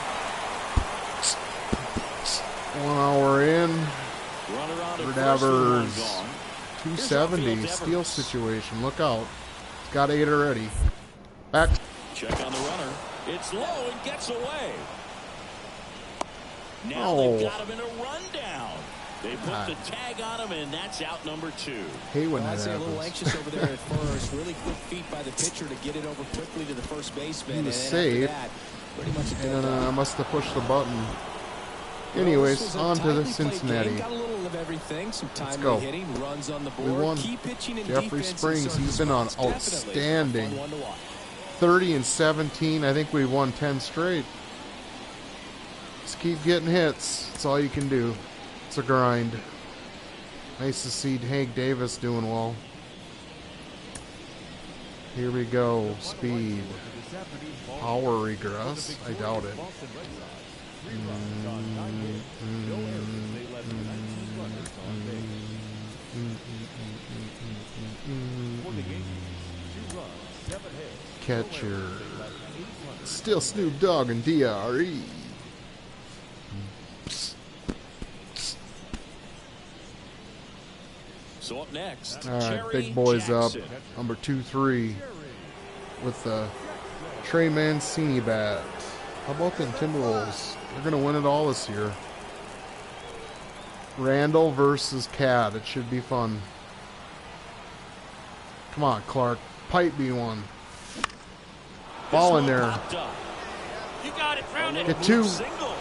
1 hour in. Runner on at Davers. first with one gone. 270. Steal situation. Look out. He's got 8 already. Back. Check on the runner. It's low and gets away. Now Oh. they've got him in a rundown. They put the tag on him, and that's out number 2. Hate when I'd that say a little happens. anxious over there at first. Really quick feet by the pitcher to get it over quickly to the first baseman. He was and safe. after that, pretty much a And dead I dog. must have pushed the button. Well, this Anyways, was a on to the tightly played Cincinnati. game. Got a little of everything. Some timely go. hitting, runs on the We board. won. Key pitching and Jeffrey defense in Springs, certain he's been on spots. Definitely a outstanding. fun one to watch. 30 and 17. I think we won 10 straight. Just keep getting hits. That's all you can do. It's a grind. Nice to see Hank Davis doing well. Here we go. Speed. Power regress? I doubt it. Catcher. Still Snoop Dogg and DRE. So up next, All right, Jerry big boys Jackson. up. Number 2-3 with the Trey Mancini bat. How about them Timberwolves? They're going to win it all this year. Randall versus Cat. It should be fun. Come on, Clark. Pipe me one. Ball in there. Popped up. You got it, found it. Get 2. Single.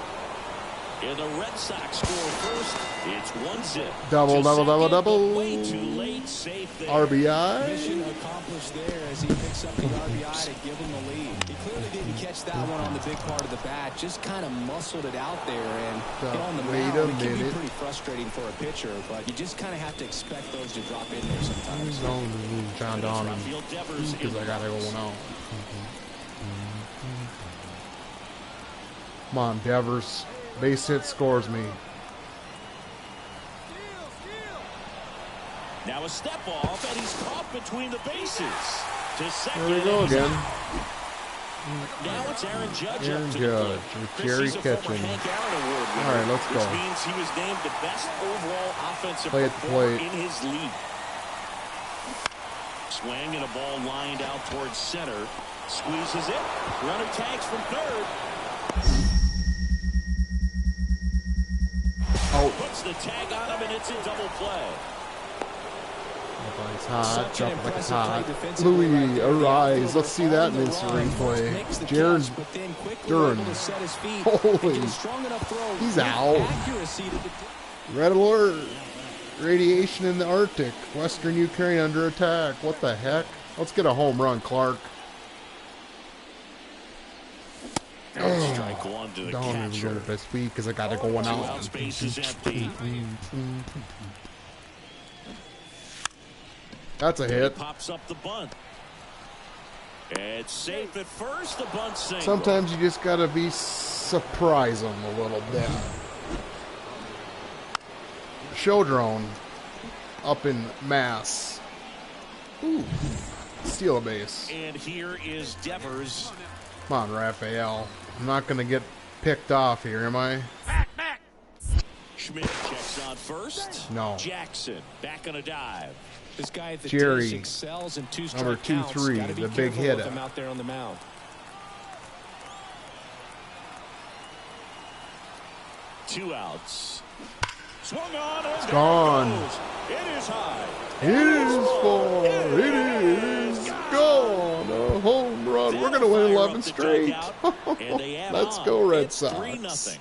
And the Red Sox score first. It's 1-0. Double, To double, second, double, but double. Way too late. Safe there. RBI. Mission accomplished there as he picks up the RBI to give him the lead. He clearly didn't catch that one on the big part of the bat. Just kind of muscled it out there. And you know, on the Wait mound, a it can be minute. pretty frustrating for a pitcher. But you just kind of have to expect those to drop in there sometimes. John Donnan. Rafael Devers Because I got to go one out. Come on, Devers. Base hit scores me. Now a step off, and he's caught between the bases. To second. There we go again. Now it's Aaron Judge Aaron up to Judge the with plate. Jerry He's a former Ketchum. Hank Aaron Award winner, All right, let's go. Which means he was named the best overall offensive Play at the performer plate. in his league. Swing and a ball lined out towards center. Squeezes it. Runner tags from third. Out. Puts the tag on him, and it's a double play. Nobody's hot. Such an Jumping like it's impressive play hot. defensively right Louis, there. arise. Let's see that On the instant run. replay. Makes the Jared catch, but then quickly Duran. able to set his feet. Holy. And strong enough throw He's with out. accuracy to Red alert. Radiation in the Arctic. Western Ukraine under attack. What the heck? Let's get a home run, Clark. Strike one to the Down a catcher. little bit sweet because I got to go one Two out. out, space is empty. That's a hit. Pops up the bunt. It's safe at first. The bunt single. Sometimes you just got to be surprise them a little bit. Show drone up in Mass. Ooh. Steal a base. And here is Devers. Come on, Raphael. I'm not going to get picked off here, am I? Schmidt checks on first. No. Jackson back on a dive. This guy at the Jerry, dish excels in two-strike number counts. 2-3, Gotta be the big careful with hitter. him out there on the mound. Two outs. Swung on. And Gone. there it goes. It is high. It is for. It is gone. A home run. We're going to win 11 straight. Let's go, Red Sox. 3-0.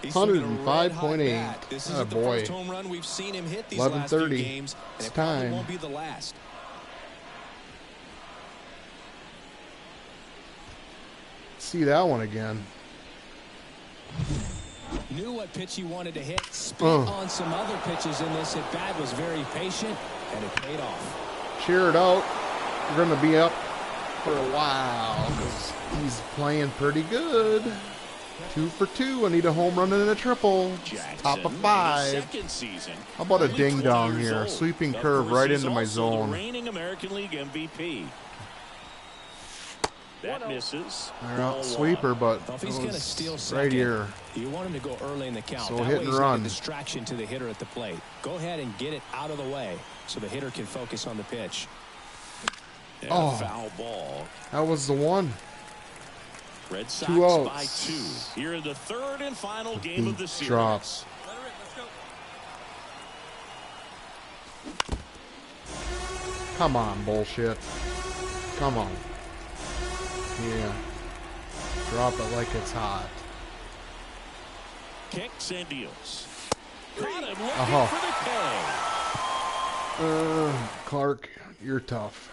He's swinging a red-hot 105.8. bat. This isn't the boy. first home run we've seen him hit these last few 11:30. games, and It's it probably time. won't be the last. See that one again. Knew what pitch he wanted to hit. Spit on some other pitches in this at bat. Was very patient, and it paid off. Cheer it out. We're going to be up for a while because he's playing pretty good. 2 for 2. I need a home run and a triple. Jackson, Top of in his 5. second season. How about a Only ding 20 dong years here? old. Sweeping Of curve course, right he's into my also zone. The reigning American League MVP. That misses. They're Ball out one. sweeper, but Well, if it he's going to was steal second, right here. you want him to go early in the count. So that hit way and he's not run. a distraction to the hitter at the plate. Go ahead and get it out of the way so the hitter can focus on the pitch. And Oh. a foul ball. That was the one. Red Sox 2 outs. by 2. Here in the third and final game of the series. Drops. Let her rip. Let's go. Come on, bullshit. Come on. Yeah. Drop it like it's hot. Kicks and deals. Caught him looking Uh-huh. for the K. Clark, you're tough.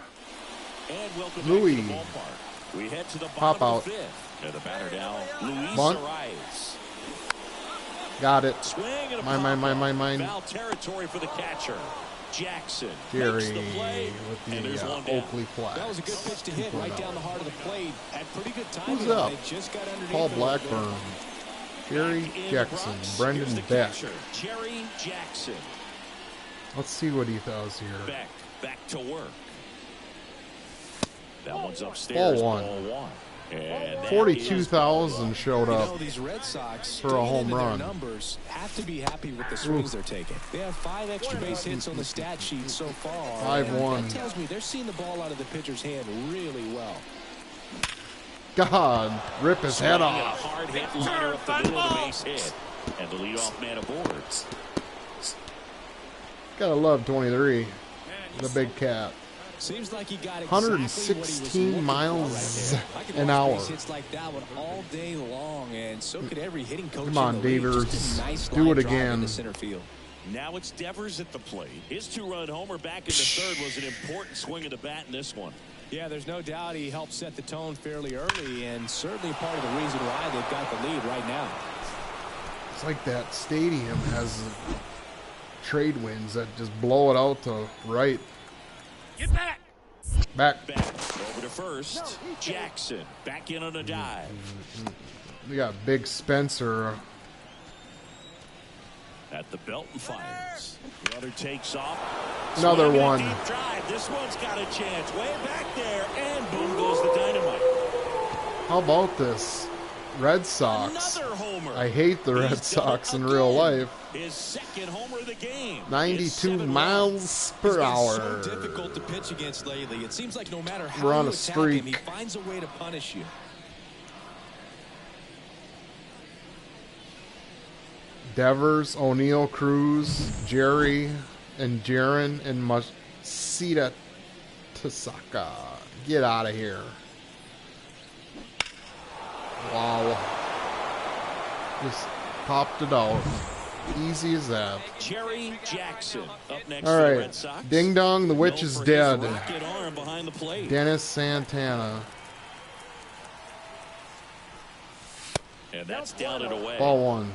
And welcome Louis. back to the ballpark. We head to the Pop bottom out. of the fifth. And the batter now, Luis Bunt. Arias. Got it. Swing and a Mine. Foul territory for the catcher. Jackson Jerry makes the play, with and the there's one down. Oakley flag. That was a good pitch to hit right down the heart of the plate. Had pretty good timing. Who's up? It just got underneath Paul it a little bit. Blackburn. Jerry Back in the Jackson. Bronx, Brendan here's the Beck. catcher, Jerry Jackson. Let's see what he does here. Beck back to work. That one's upstairs. Ball one. Ball one. And that 42,000 showed You up. know, these Red Sox, for a digging home into their run. numbers, have to be happy with the swings they're taking. They have 5 extra base hits on the stat sheet so far. 5-1. And that tells me they're seeing the ball out of the pitcher's hand really well. God, rip his head swing and a off. hard hit liner up the middle of the base hit. And the leadoff man aboard. Gotta love 23. The big cat. Seems like he got exactly 116 what he was looking miles for right there. I could an watch hour. base hits like that one all day long, and so could every hitting coach. Come on, in the league. Devers. Just a nice Do line it drive again. into center field. Now it's Devers at the plate. His 2-run homer back in the third was an important swing of the bat in this one. Yeah, there's no doubt he helped set the tone fairly early, and certainly part of the reason why they've got the lead right now. It's like that stadium has trade winds that just blow it out to right. Get back. Back. Back over to first. Jackson back in on a dive. We got Big Spencer. At the belt and fires. Runner takes off. Another Swing and a one. Deep drive. This one's got a chance. Way back there. And boom goes the dynamite. How about this? Red Sox. Another homer. I hate the Red He's Sox done in it real again. life. His second homer of the game. 92 It's 7-1. miles He's per been hour. so difficult to pitch against lately. It seems like no matter how We're on you a attack streak. him, he finds a way to punish you. Devers, O'Neill, Cruz, Jerry, and Jaron, and Masita Tasaka. Get out of here. Wow. Just popped it out. Easy as that. Jerry Jackson up next All for the right. Red Sox. Ding dong, the witch Known is for his dead. rocket arm behind the plate. Dennis Santana. And that's down and away. Ball one.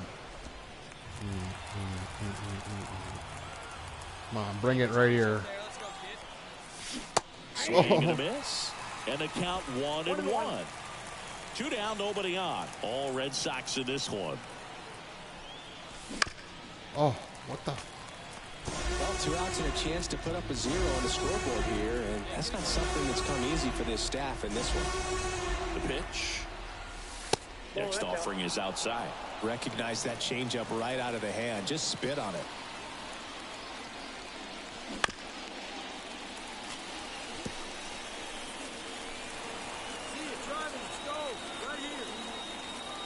Come on, bring it right here. Swing and a miss. And the count 1-1. 2 down, nobody on. All Red Sox in this one. Oh, what the? Well, 2 outs and a chance to put up a 0 on the scoreboard here, and that's not something that's come easy for this staff in this one. The pitch. Next offering is outside. Recognize that changeup right out of the hand. Just spit on it.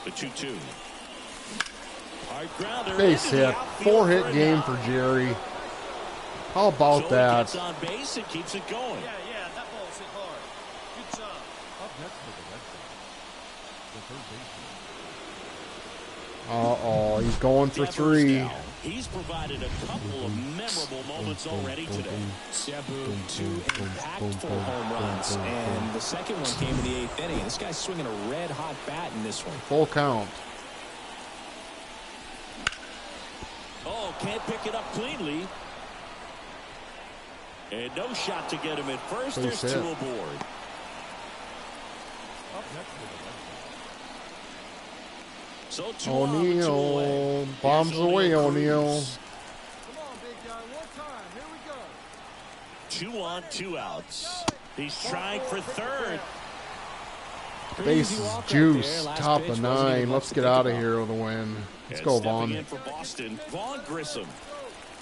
The 2-2. Hard grounder. Base into the hit. outfield 4-hit for a game knock. for Jerry. How about So he that? gets on base and keeps it going. Yeah, that ball's hit hard. Good job. Up next for the Red Sox, the third baseman. Uh-oh, he's going for Devers 3. now. He's provided a couple of memorable moments already today. Sabu, 2 impactful home runs, and the second one came in the 8th inning. This guy's swinging a red-hot bat in this one. Full count. Oh, can't pick it up cleanly. And no shot to get him at first. Base There's hit. 2 aboard. Up next for the Red Sox, So 2 on, 2 away. O'Neill. Bombs Here's away, Cruz. O'Neill. Come on, big guy. One time. Here we go. 2 on, 2 outs. He's trying for third. Base Easy is walk right juice. there. Last Top pitch of wasn't 9. even Let's much to get think out of about. here with a win. Let's And go, stepping Vaughn. in for Boston, Vaughn Grissom.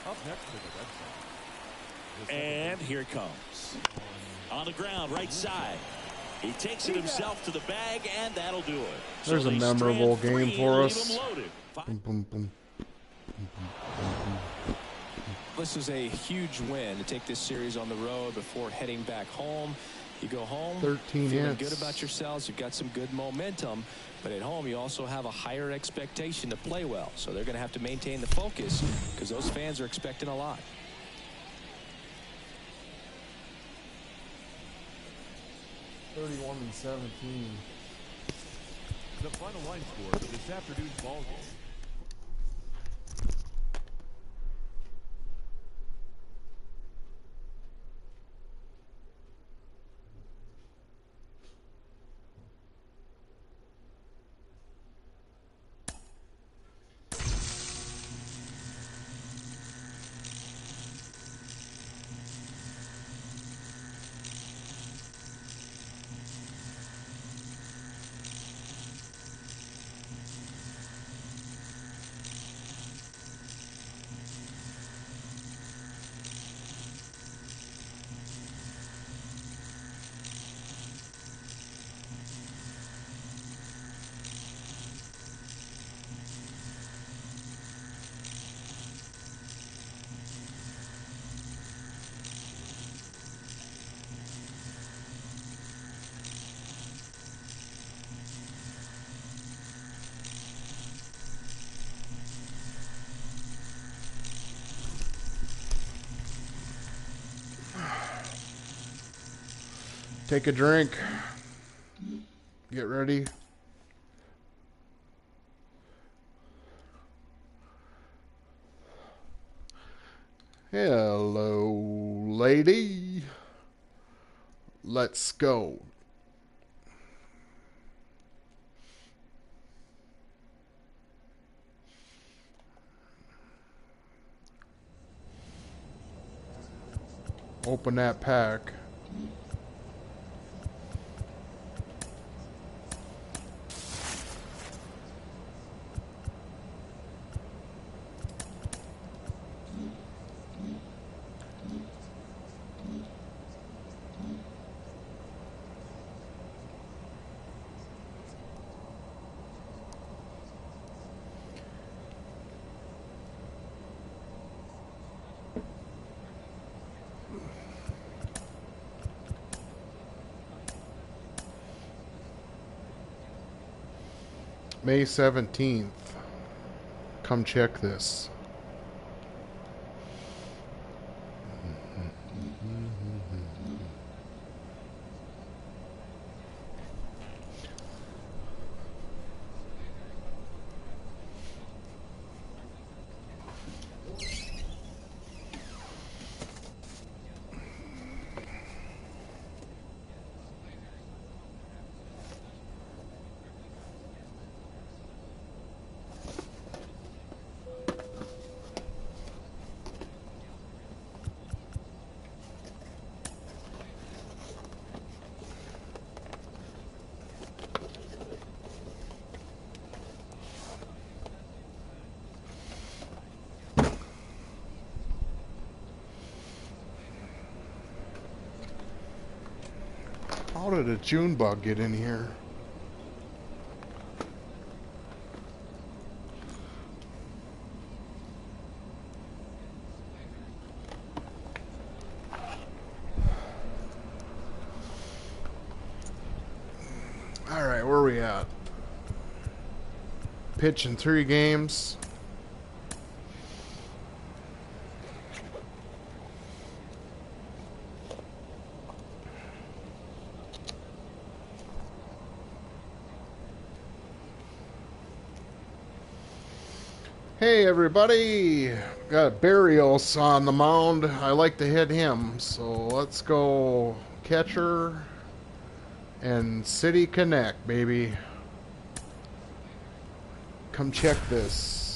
up next for the Red Sox, the second And here it comes. On the ground, right side. He takes it himself to the bag, and that'll do it. There's a they memorable strand game 3 for and us. leave 'em loaded. Boom, boom, boom. This is a huge win to take this series on the road before heading back home. You go home 13 feeling hits. good about yourselves. You've got some good momentum, but at home you also have a higher expectation to play well. So they're going to have to maintain the focus because those fans are expecting a lot. 31-17. The final line score for this afternoon's ball game. Take a drink. Get ready. Hello, lady. Let's go. Open that pack. May 17th. Come check this. How did a June bug get in here? All right, where are we at? Pitching 3 games. Hey everybody, got Barrios on the mound. I like to hit him, so let's go catcher and City Connect, baby. Come check this.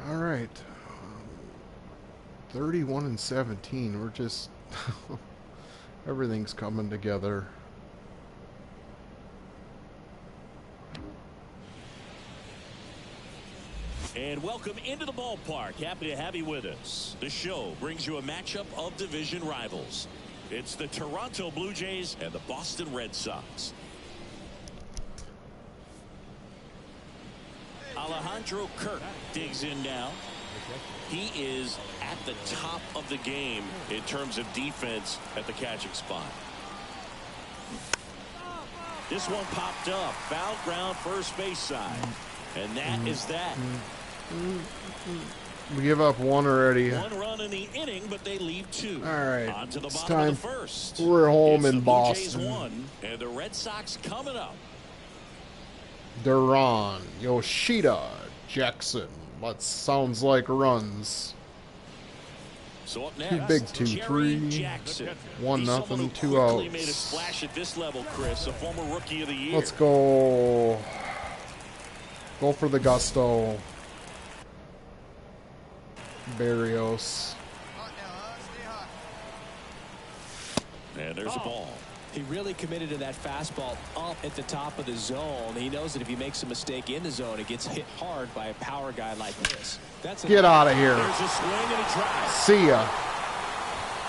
All right, 31-17. We're just everything's coming together. And welcome into the ballpark. Happy to have you with us. The show brings you a matchup of division rivals. It's the Toronto Blue Jays and the Boston Red Sox. Alejandro Kirk digs in now. He is at the top of the game in terms of defense at the catching spot. This one popped up. Foul ground first base side. And that is that. We give up 1 already. 1 run in the inning, but they leave 2. All right, on to the it's bottom time. of the first. We're home It's in the Blue Jays Boston. 1, and the Red Sox coming up. Duran, Yoshida, Jackson. What sounds like runs. So up 2 next, big, Jerry 2-3. Jackson. 1 He's someone nothing, who 2 quickly made a outs. splash at this level, Chris, a former Rookie of the Year. Let's go. Go for the gusto. Barrios. And there's a ball. He really committed to that fastball up at the top of the zone. He knows that if he makes a mistake in the zone, it gets hit hard by a power guy like this. That's Get out of here. There's a swing and a drive. See ya.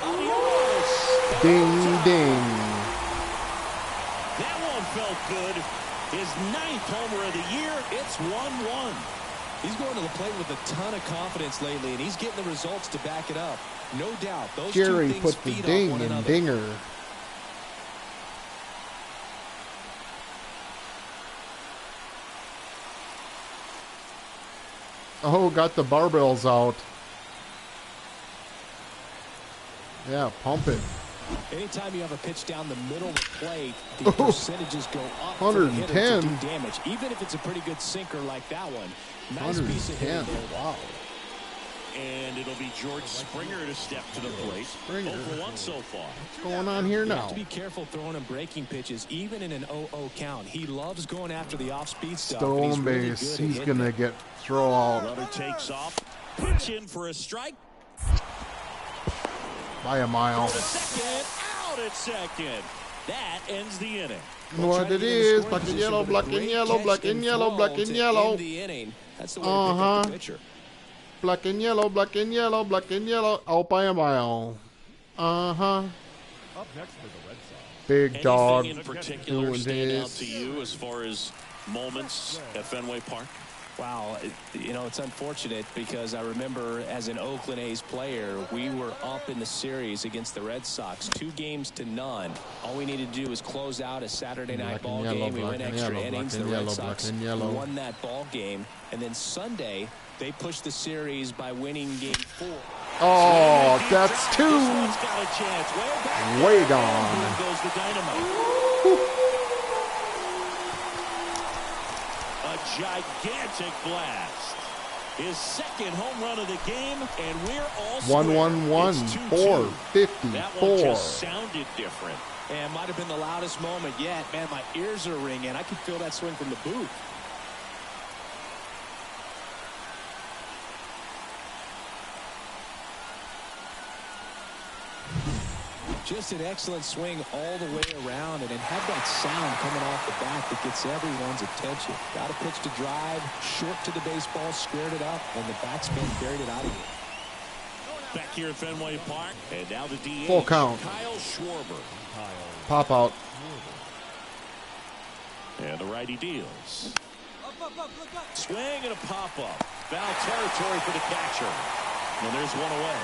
Adios. Ding, ding. That one felt good. His 9th homer of the year. It's 1-1. He's going to the plate with a ton of confidence lately, and he's getting the results to back it up. No doubt. Those Jerry two things put the feed ding off one in another. dinger. Oh, got the barbells out. Yeah, pump it. Anytime you have a pitch down the middle of the plate, the percentages go up for the hitter to 110. do damage, even if it's a pretty good sinker like that one. Nice piece of hitting 110. there. Wow. And it'll be George Springer to step to the plate. Springer. 0 for 1 so far. What's going on here You have now? to be careful throwing him breaking pitches, even in an 0-0 count. He loves going after the off-speed stuff. and he's Stolen really base. good at He's hitting going to it. get throw out Runner takes off. Pitch in for a strike. by a mile. The second. Out at second. That ends the inning. What it is, black and yellow, black and yellow, black and yellow, black and yellow. The inning. That's the way to pick up the pitcher. Black and yellow, black and yellow, black and yellow, out by a mile. Uh-huh. Up next for the Red Sox, Big dog Anything in particular doing stand out his. to you as far as moments at Fenway Park? Wow, you know, it's unfortunate because I remember as an Oakland A's player, we were up in the series against the Red Sox, 2-0. All we needed to do was close out a Saturday night ball game. We went extra innings. The Red Sox won that ball game. And then Sunday, they pushed the series by winning Game 4. Oh, that's two. This one's got a chance. Way There gone. goes the dynamite. A gigantic blast. His second home run of the game, and we're all square. 1-1-1, It's 2-2. 454. That one just sounded different. And might have been the loudest moment yet. Man, my ears are ringing. I could feel that swing from the booth. Just an excellent swing all the way around, and then have that sound coming off the bat that gets everyone's attention. Got a pitch to drive, short to the baseball, squared it up, and the batsman buried it out of here. Back here at Fenway Park, and now the DH, Full count. Kyle Schwarber. Pop out. And the righty deals. Up, look up. Swing and a pop-up. Foul territory for the catcher. And there's one away.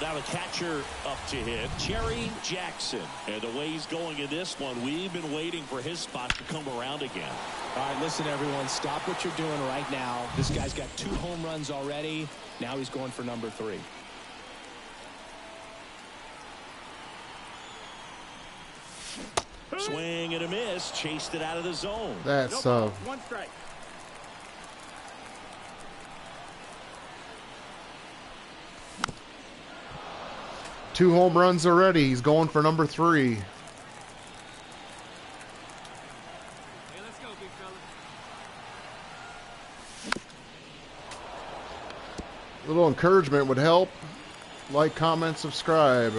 Now the catcher up to hit, Jerry Jackson. And the way he's going in this one, we've been waiting for his spot to come around again. All right, listen, everyone. Stop what you're doing right now. This guy's got 2 home runs already. Now he's going for number 3. Swing and a miss. Chased it out of the zone. That's One strike. two home runs already. He's going for number 3. Hey, let's go, big fella. A little encouragement would help. Like, comment, subscribe.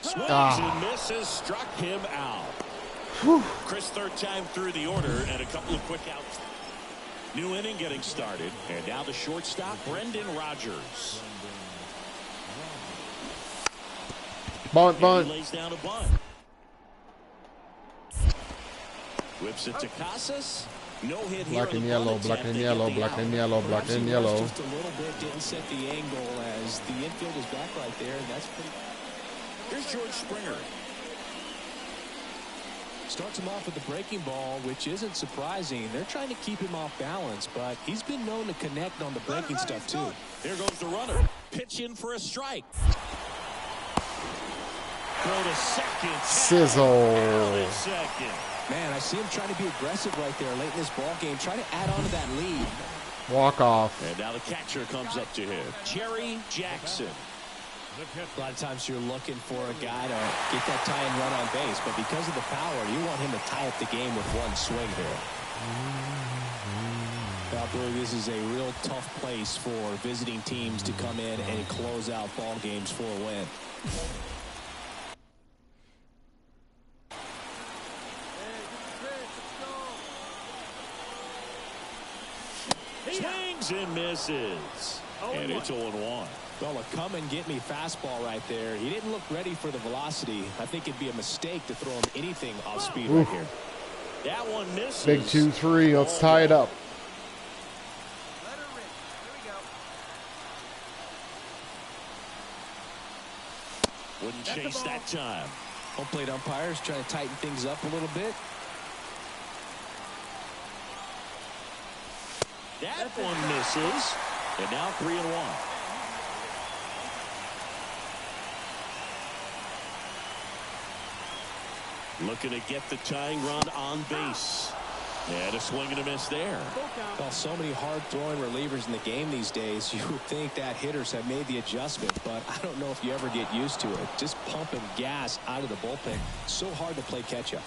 Swings and misses. Struck him out. Whew. Chris, third time through the order, and a couple of quick outs. New inning getting started, and now the shortstop, Brendan Rodgers. Bunt, And he bunt. lays down a bunt. Whips it to Casas. No hit here. Black on and the yellow, bunt black attempt. and They yellow, get the black out. and yellow, black Perhaps and he rushed yellow. just a little bit, didn't set the angle as the infield is back right there, and that's pretty. Here's George Springer. Starts him off with the breaking ball, which isn't surprising. They're trying to keep him off balance, but he's been known to connect on the breaking stuff too. Here goes the runner. Pitch in for a strike. Throw to second. Sizzle. Out at second. Man, I see him trying to be aggressive right there late in this ball game, trying to add on to that lead. Walk off. And now the catcher comes up to him. Jerry Jackson. A lot of times you're looking for a guy to get that tying run on base, but because of the power, you want him to tie up the game with one swing here. I believe this is a real tough place for visiting teams to come in and close out ball games for a win. Swings and misses. And it's 0-1. Well, a come and get me fastball right there. He didn't look ready for the velocity. I think it'd be a mistake to throw him anything off speed right here. That one misses. Big 2-3. Let's tie it up. Let her rip. Here we go. Wouldn't chase that time. Home plate umpires trying to tighten things up a little bit. That one misses. And now 3-1. Looking to get the tying run on base. And a swing and a miss there. Well, so many hard-throwing relievers in the game these days. You would think that hitters have made the adjustment, but I don't know if you ever get used to it. Just pumping gas out of the bullpen. So hard to play catch-up.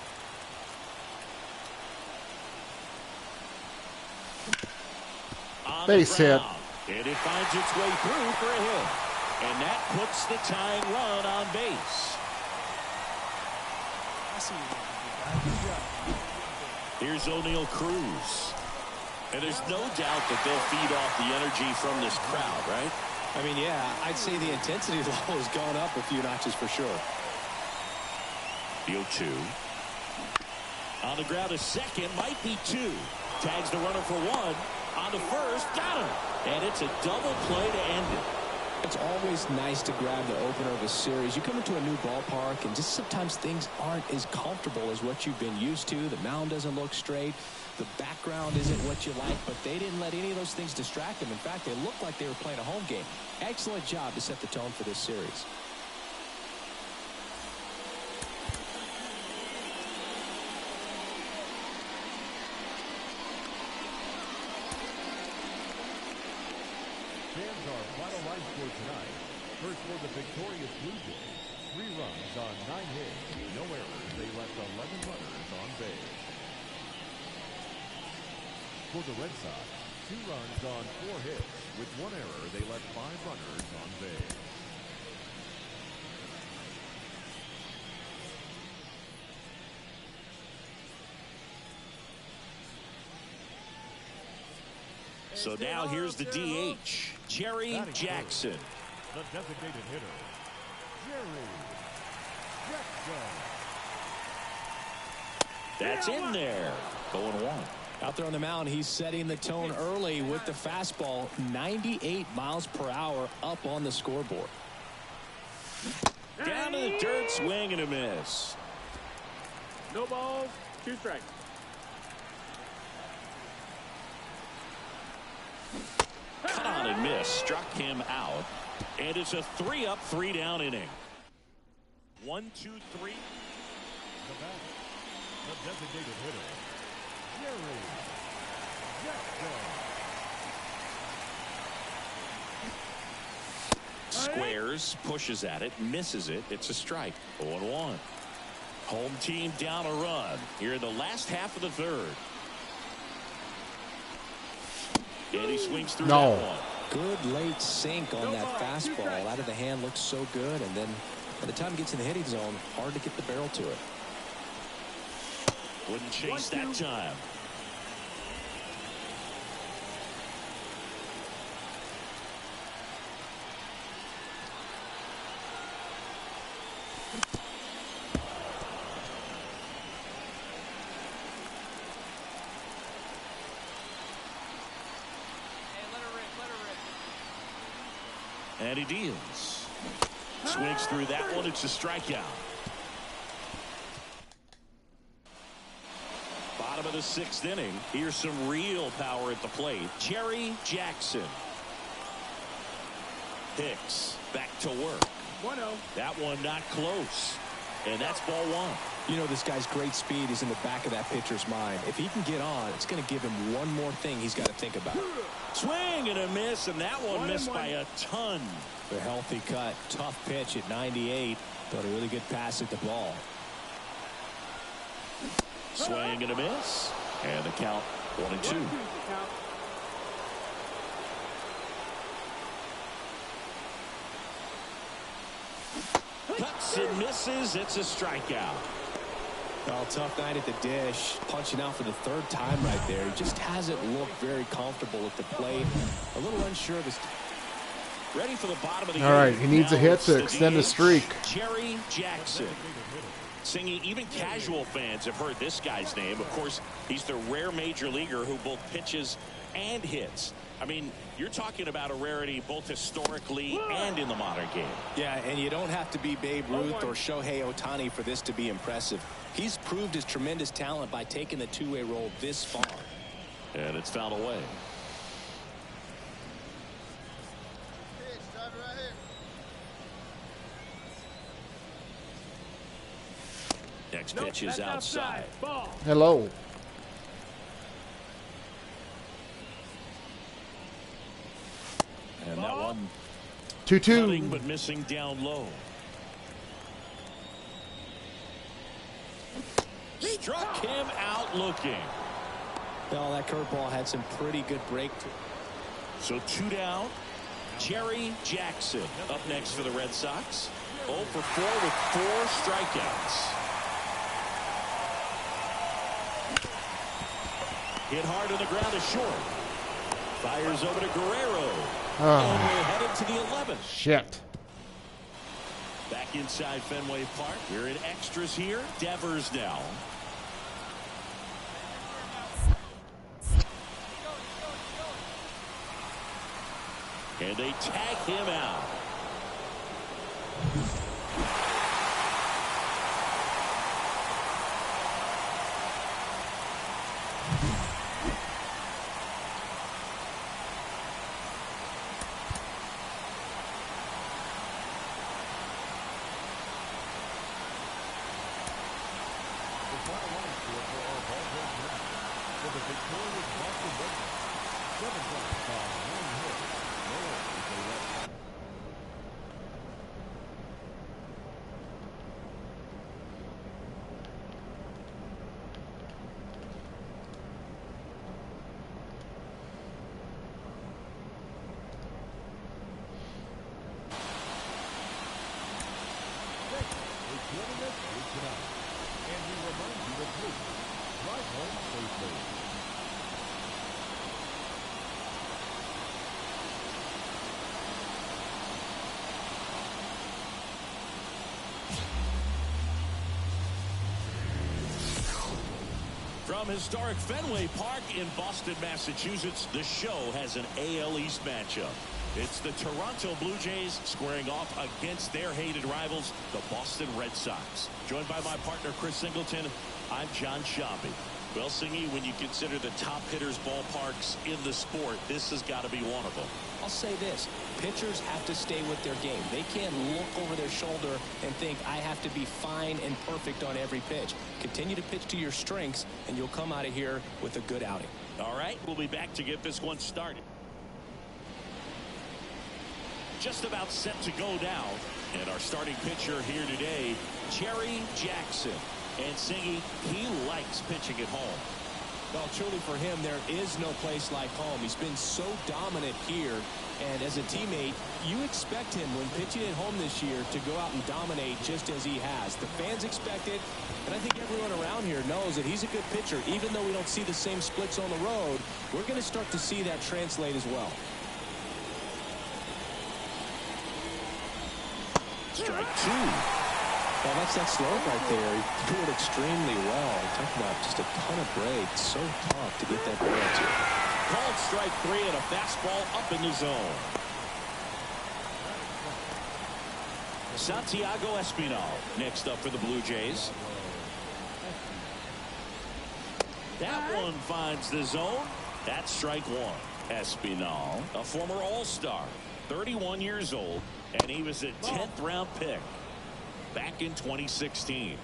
Base hit. And it finds its way through for a hit. And that puts the tying run on base. I see you, big guy. Good job. Here's O'Neal Cruz. And there's no doubt that they'll feed off the energy from this crowd, right? I mean, yeah, I'd say the intensity level has gone up a few notches for sure. The 0-2. On the ground, a second, might be two. Tags the runner for one. On the first, got him. And it's a double play to end it. It's always nice to grab the opener of a series. You come into a new ballpark, and just sometimes things aren't as comfortable as what you've been used to. The mound doesn't look straight. The background isn't what you like, but they didn't let any of those things distract them. In fact, they looked like they were playing a home game. Excellent job to set the tone for this series. Fans, our final line score tonight. First for the victorious Blue Jays. 3 runs on 9 hits. No errors. They left 11 runners on base. For the Red Sox, 2 runs on 4 hits. With 1 error, they left 5 runners on base. So now here's the DH, Jerry Jackson. The designated hitter, Jerry Jackson. That's in there. 0-1. Out there on the mound, he's setting the tone early with the fastball. 98 miles per hour up on the scoreboard. Down to the dirt, swing and a miss. No balls, 2 strikes. Cut on and miss, struck him out. And it's a 3-up, 3-down inning. 1, 2, 3. The batter, the designated hitter, Jerry Jackson. Squares, pushes at it, misses it. It's a strike. 0-1. Home team down a run here in the last half of the third. And he swings through that one. Good late sink on that fastball. Out of the hand, looks so good. And then by the time it gets in the hitting zone, hard to get the barrel to it. Wouldn't chase that time. And he deals. Swings through that one. It's a strikeout. Bottom of the 6th inning. Here's some real power at the plate. Jerry Jackson. Hicks back to work. 1-0. That one not close. And that's ball 1. You know, this guy's great speed is in the back of that pitcher's mind. If he can get on, it's going to give him one more thing he's got to think about. Swing and a miss, and that one missed by a ton. The healthy cut, tough pitch at 98, but a really good pass at the ball. Swing and a miss, and the count 1-2. Cuts and misses. It's a strikeout. Well, tough night at the dish. Punching out for the 3rd time right there. He just hasn't looked very comfortable at the plate. A little unsure of his... Ready for the bottom of the All right, he needs now a hit to the extend a DH, streak. Jerry Jackson. Singing, even casual fans have heard this guy's name. Of course, he's the rare major leaguer who both pitches and hits. I mean, you're talking about a rarity both historically and in the modern game. Yeah, and you don't have to be Babe Ruth or Shohei Ohtani for this to be impressive. He's proved his tremendous talent by taking the two-way role this far. And it's fouled away. Pitch, drive it right here. Next pitch is outside. Ball. Hello. And that one 2-2. cutting but missing down low. Struck him out looking. Well, that curveball had some pretty good break to it. So 2 down. Jerry Jackson up next for the Red Sox. 0 for 4 with 4 strikeouts. Hit hard on the ground is short. Fires over to Guerrero. Oh. And we're headed to the 11th. Shit. Back inside Fenway Park. We're in extras here. Devers now. And they tag him out. From historic Fenway Park in Boston, Massachusetts, the show has an AL East matchup. It's the Toronto Blue Jays squaring off against their hated rivals, the Boston Red Sox. Joined by my partner, Chris Singleton, I'm John Shabby. Well, Singy, when you consider the top hitters' ballparks in the sport, this has got to be one of them. I'll say this. Pitchers have to stay with their game. They can't look over their shoulder and think, I have to be fine and perfect on every pitch. Continue to pitch to your strengths, and you'll come out of here with a good outing. All right, we'll be back to get this one started. Just about set to go down. And our starting pitcher here today, Jerry Jackson. And Singy, he likes pitching at home. Well, truly for him, there is no place like home. He's been so dominant here. And as a teammate, you expect him when pitching at home this year to go out and dominate just as he has. The fans expect it, and I think everyone around here knows that he's a good pitcher. Even though we don't see the same splits on the road, we're going to start to see that translate as well. Strike two. Well, that's that slope right there. He threw it extremely well. Talk about just a ton of breaks. So tough to get that ball to. Called strike three and a fastball up in the zone. Santiago Espinal next up for the Blue Jays. That one finds the zone. That's strike one. Espinal, a former All-Star, 31 years old, and he was a 10th round pick back in 2016.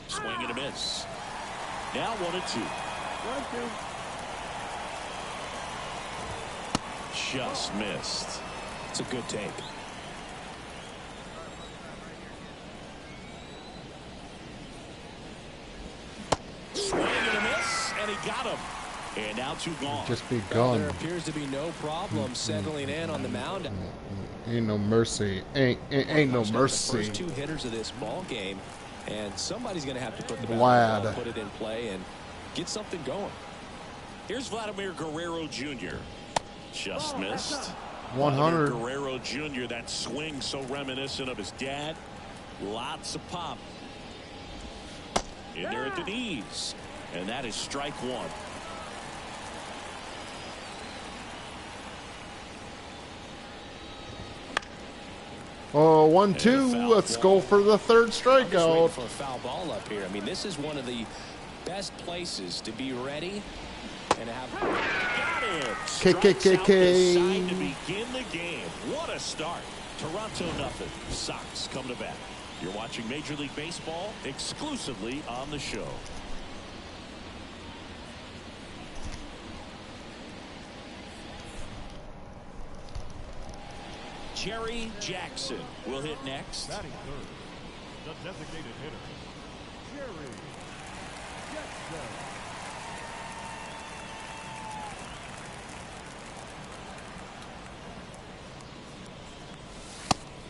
Swing and a miss. Now 1-2. Just missed. It's a good take. Swing and a miss, and he got him. And now two gone. Just be Well, gone. there appears to be no problem settling in on the mound. Ain't no mercy. Ain't no mercy. The first two hitters of this ball game, and somebody's going to have to put the Vlad. ball, put it in play, and get something going. Here's Vladimir Guerrero Jr. Just missed. 100. Vladimir Guerrero Jr. That swing so reminiscent of his dad. Lots of pop. In there at the knees. And that is strike one. Oh, 1-2. Let's go for the third I'm just waiting strikeout. for a foul ball up here. I mean, this is one of the best places to be ready and to have. Got him. KKKK. Strikes out the side to begin the game. What a start. Toronto nothing. Sox come to bat. You're watching Major League Baseball exclusively on the show. Jerry Jackson will hit next. Batting third, the designated hitter, Jerry Jackson.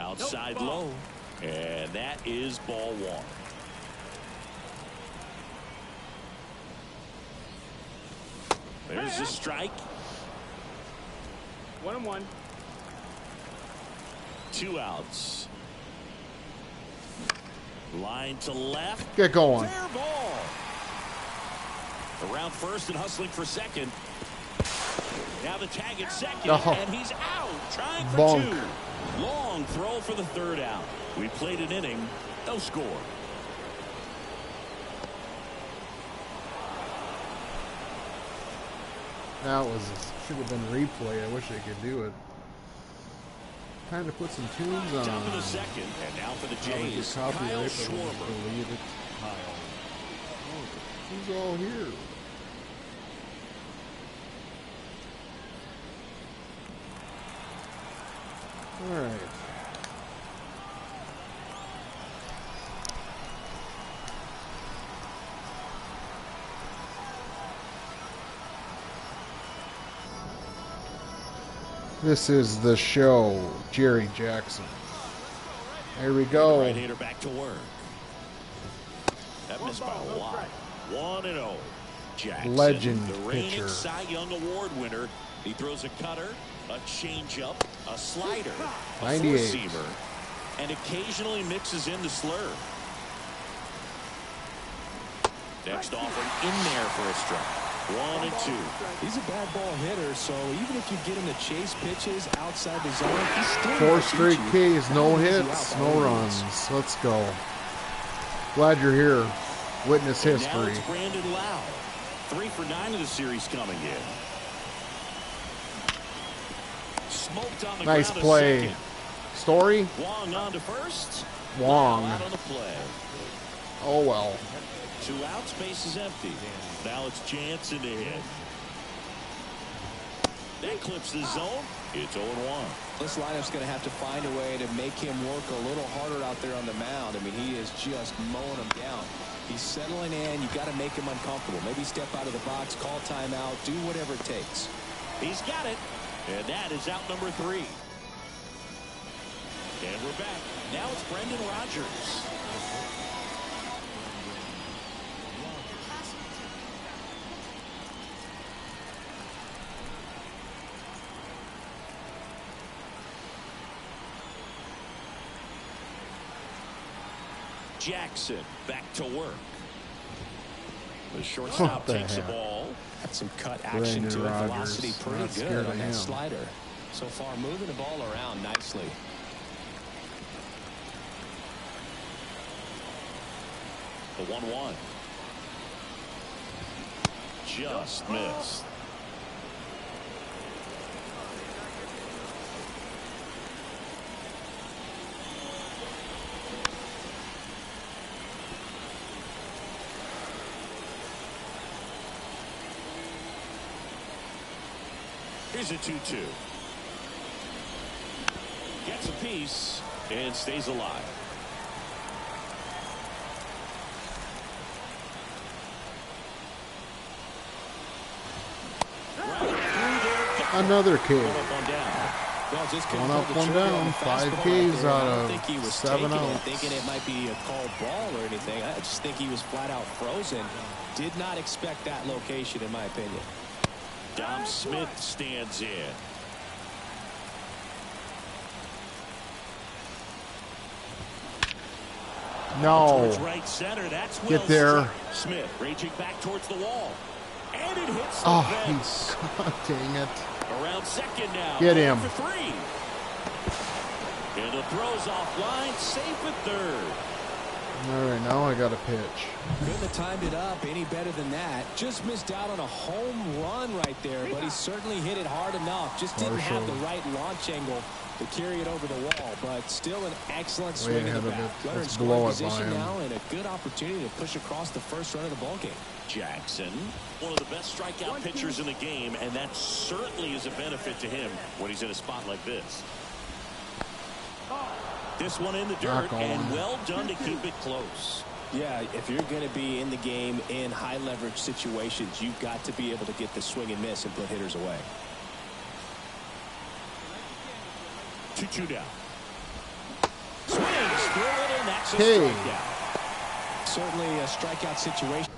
Outside low. And that is ball one. There's the strike. 1-1. 2 outs. Line to left. Get going. Fair ball. Around first and hustling for second. Now the tag at second, and he's out. Trying for Bonk. 2. Long throw for the 3rd out. We played an inning. No score. That should have been replay. I wish I could do it. Time to put some tunes on. Top of the second, and now for the Probably Jays, copyright, Kyle but I just Schwarber. believe it. Who's all here? All right. This is the show, Jerry Jackson. Here we go. Right-hander back to work. That missed by a lot. 1-0. Jackson, Legend the reigning pitcher. Cy Young Award winner. He throws a cutter, a changeup, a slider, a 98. four-seamer, and occasionally mixes in the slur. Next offering in there for a strike. 1 and 2. He's a bad ball hitter, so even if you get him to chase pitches outside the zone, he's still 4 gonna straight beat you. Ks, no Not easy hits, out no by any runs. means. Let's go. Glad you're here. Witness And now history. it's Brandon Lau. 3 for 9 of the series coming in. Smoked on the Nice ground to play. second. Story? Wong on to first. Wong. Lau out on the play. Oh well. 2 outs, base is empty. Now it's Jansen to hit. That clips the zone. It's 0-1. This lineup's going to have to find a way to make him work a little harder out there on the mound. I mean, he is just mowing them down. He's settling in. You've got to make him uncomfortable. Maybe step out of the box, call timeout, do whatever it takes. He's got it. And that is out number 3. And we're back. Now it's Brendan Rodgers. Jackson back to work. The shortstop What the takes the heck? ball. Got some cut action Brandon to it. Rodgers. Velocity pretty Not scared good of on that him. slider. So far, moving the ball around nicely. The 1-1. Just missed. Here's a 2-2. Gets a piece and stays alive. Another K. One up, one down. Well, just couldn't One pull up, the one trigger on down. the 5 fastball Ks right there. out I don't of think he was 7 taking it, outs. thinking it might be a called ball or anything. I just think he was flat out frozen. Did not expect that location, in my opinion. Dom Smith stands in. No. Towards right center. That's Get well there. struck. Smith raging back towards the wall. And it hits the Oh, fence. dang it. Around second now. Get Going him. For 3. And the throw's offline. Safe at third. All right, now I got a pitch. Couldn't have timed it up any better than that. Just missed out on a home run right there, but he certainly hit it hard enough. Just didn't have the right launch angle to carry it over the wall, but still an excellent swing in ahead the of bat. it. Runner in Let's scoring blow it by position him. now and a good opportunity to push across the first run of the ballgame. Jackson, one of the best strikeout pitchers in the game, and that certainly is a benefit to him when he's in a spot like this. This one in the dirt, Knock on. and well done to keep it close. Yeah, if you're going to be in the game in high leverage situations, you've got to be able to get the swing and miss and put hitters away. 2-2 down. Swings through it, and that's a Hey. strikeout. Certainly a strikeout situation.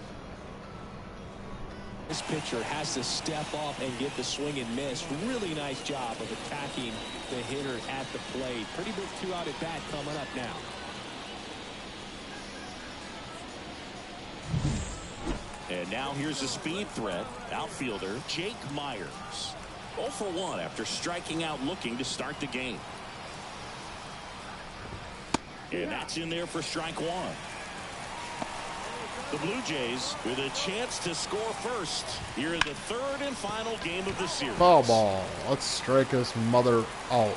This pitcher has to step up and get the swing and miss. Really nice job of attacking the hitter at the plate. Pretty big 2-out at bat coming up now. And now here's a speed threat. Outfielder Jake Myers. 0 for 1 after striking out looking to start the game. And that's in there for strike 1. The Blue Jays with a chance to score first here in the 3rd and final game of the series. Foul ball. Let's strike this mother out.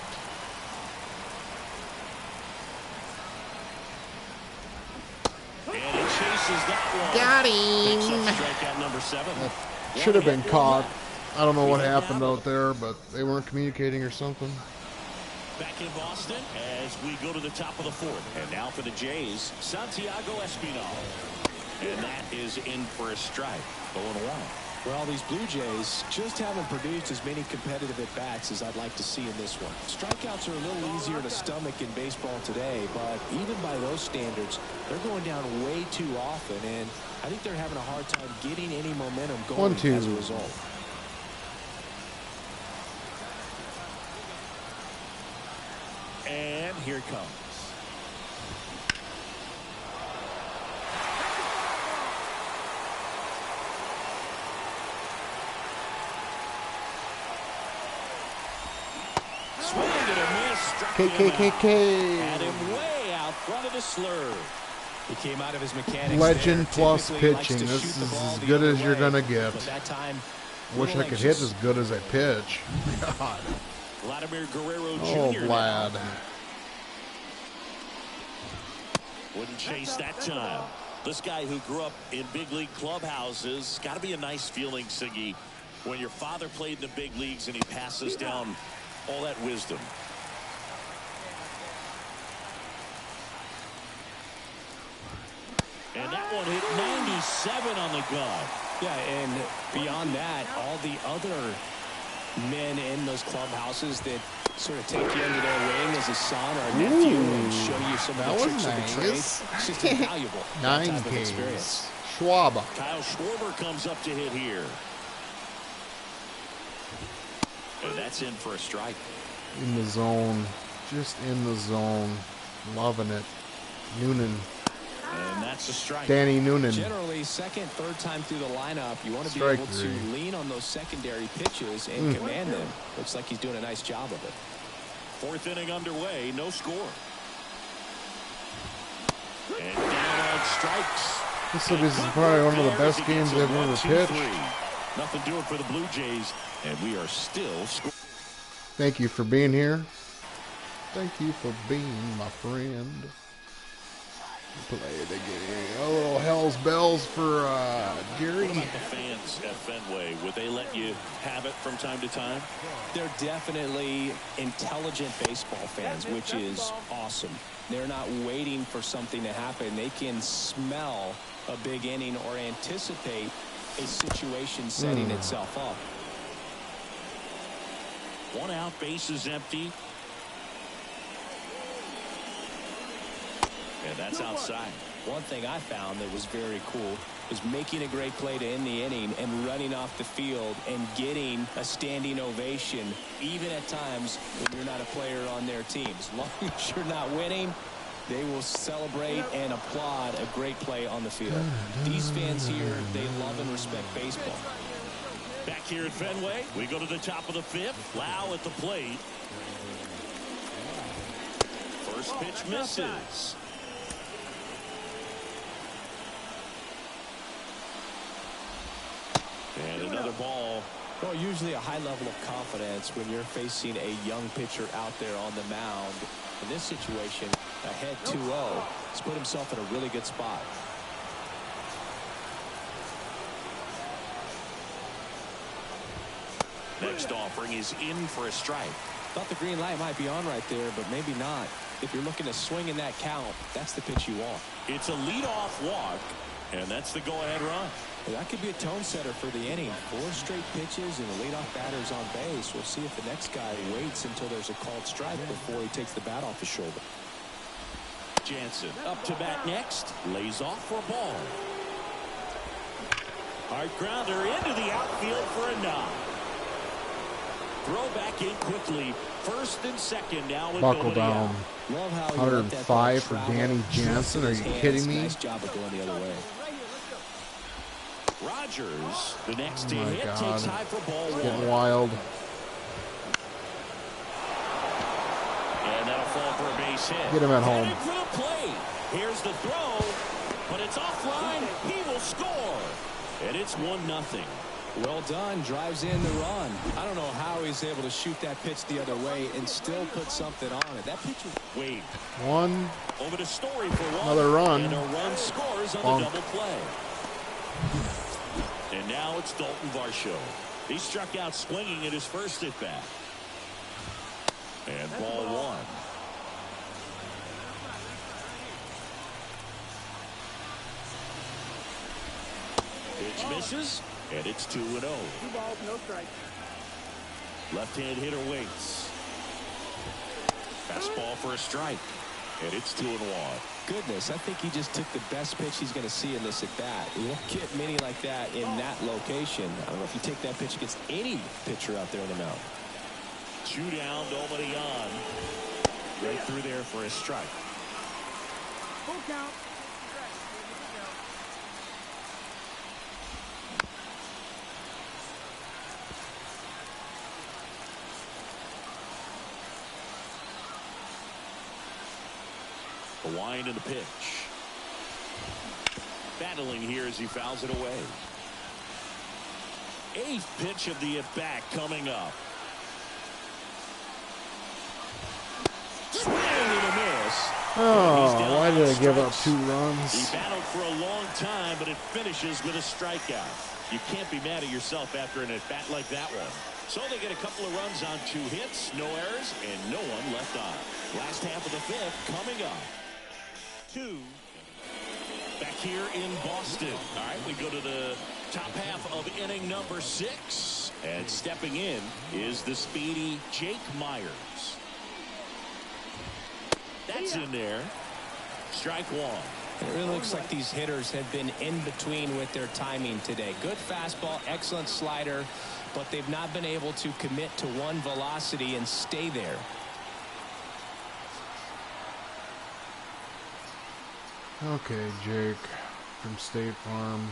And he chases that one. Got Picks him. up strikeout number 7. Should have been caught. I don't know what happened out there, but they weren't communicating or something. Back in Boston as we go to the top of the 4th. And now for the Jays, Santiago Espinal. And that is in for a strike. 0-1. Well, these Blue Jays just haven't produced as many competitive at-bats as I'd like to see in this one. Strikeouts are a little easier to stomach in baseball today, but even by those standards, they're going down way too often, and I think they're having a hard time getting any momentum going as a result. And here it comes. Swing and a miss. Struck him KKKK. out. Had him way out front of the slurve. He came out of his mechanics. Legend plus Typically likes pitching. to This shoot the is ball as the good other as you're way, going to get. but that time, Wish I could hit as good as I pitch. God. Vladimir Guerrero Jr. Oh, now. Vlad. Wouldn't chase that time. This guy who grew up in big league clubhouses, got to be a nice feeling, Siggy, when your father played in the big leagues and he passes down all that wisdom. And that one hit 97 on the gun. Yeah, and beyond that, all the other men in those clubhouses that sort of take you under their wing as a son or a nephew and show you some of the tricks of the trade. It's just invaluable. 9 Ks. Ks. Schwab. Kyle Schwarber comes up to hit here. And that's in for a strike. In the zone. Just in the zone. Loving it. Noonan. And that's a strike. Danny Noonan. Generally, second, third time through the lineup, you want to be Strike able three. to lean on those secondary pitches and command them. Looks like he's doing a nice job of it. 4th inning underway, no score. And down on strikes. This is probably one of the best games I've ever pitched. Nothing doing for the Blue Jays, and we are still scoring. Thank you for being here. Thank you for being my friend. Play the game. A little Hell's Bells for Gary. What about the fans at Fenway? Would they let you have it from time to time? They're definitely intelligent baseball fans, which is awesome. They're not waiting for something to happen. They can smell a big inning or anticipate a situation setting itself up. 1 out, base is empty. And that's outside. One thing I found that was very cool was making a great play to end the inning and running off the field and getting a standing ovation, even at times when you're not a player on their team. As long as you're not winning, they will celebrate and applaud a great play on the field. These fans here, they love and respect baseball. Back here at Fenway, we go to the top of the 5th. Lau at the plate. First pitch misses. And another ball. Well, usually a high level of confidence when you're facing a young pitcher out there on the mound. In this situation, ahead 2-0, he's put himself in a really good spot. Next offering is in for a strike. Thought the green light might be on right there, but maybe not. If you're looking to swing in that count, that's the pitch you want. It's a leadoff walk, and that's the go-ahead run. Well, that could be a tone setter for the inning. 4 straight pitches and the leadoff batter's on base. We'll see if the next guy waits until there's a called strike before he takes the bat off his shoulder. Jansen up to bat next. Lays off for a ball. Hard grounder into the outfield for a knock. Throw back in quickly. First and second now with Buckle nobody down. out. Love how he let that 105 ball for travel Danny Jansen. Are you through his kidding hands. me? Nice job of going the other way. Rogers, the next Oh to my hit, God. takes high for ball It's getting one. wild. And that'll fall for a base hit. Get him at home. Headed for the plate. Here's the throw, but it's offline. He will score. And it's 1-0. Well done. Drives in the run. I don't know how he's able to shoot that pitch the other way and still put something on it. That pitch was... Wade. One. Over to Story for one. Another run. And a run scores on the double play. And now it's Dalton Varsho. He struck out swinging at his first at bat. And ball one. Pitch misses, and it's 2-0. 2 balls, no strikes. Left-hand hitter waits. Fastball for a strike, and it's 2-1. Goodness, I think he just took the best pitch he's going to see in this at bat. You don't get many like that in that location. I don't know if you take that pitch against any pitcher out there in the mound. 2 down, nobody on. Right through there for a strike. Full count. The wind and the pitch. Battling here as he fouls it away. 8th pitch of the at-bat coming up. Swing and a miss. Oh, why did I give up Strikes. 2 runs? He battled for a long time, but it finishes with a strikeout. You can't be mad at yourself after an at-bat like that one. So they get a couple of runs on 2 hits, no errors, and no one left on. Last half of the 5th coming up. 2. Back here in Boston. All right, we go to the top half of inning number 6. And stepping in is the speedy Jake Myers. That's in there. Strike 1. It really looks like these hitters have been in between with their timing today. Good fastball, excellent slider, but they've not been able to commit to one velocity and stay there. Okay, Jake from State Farm.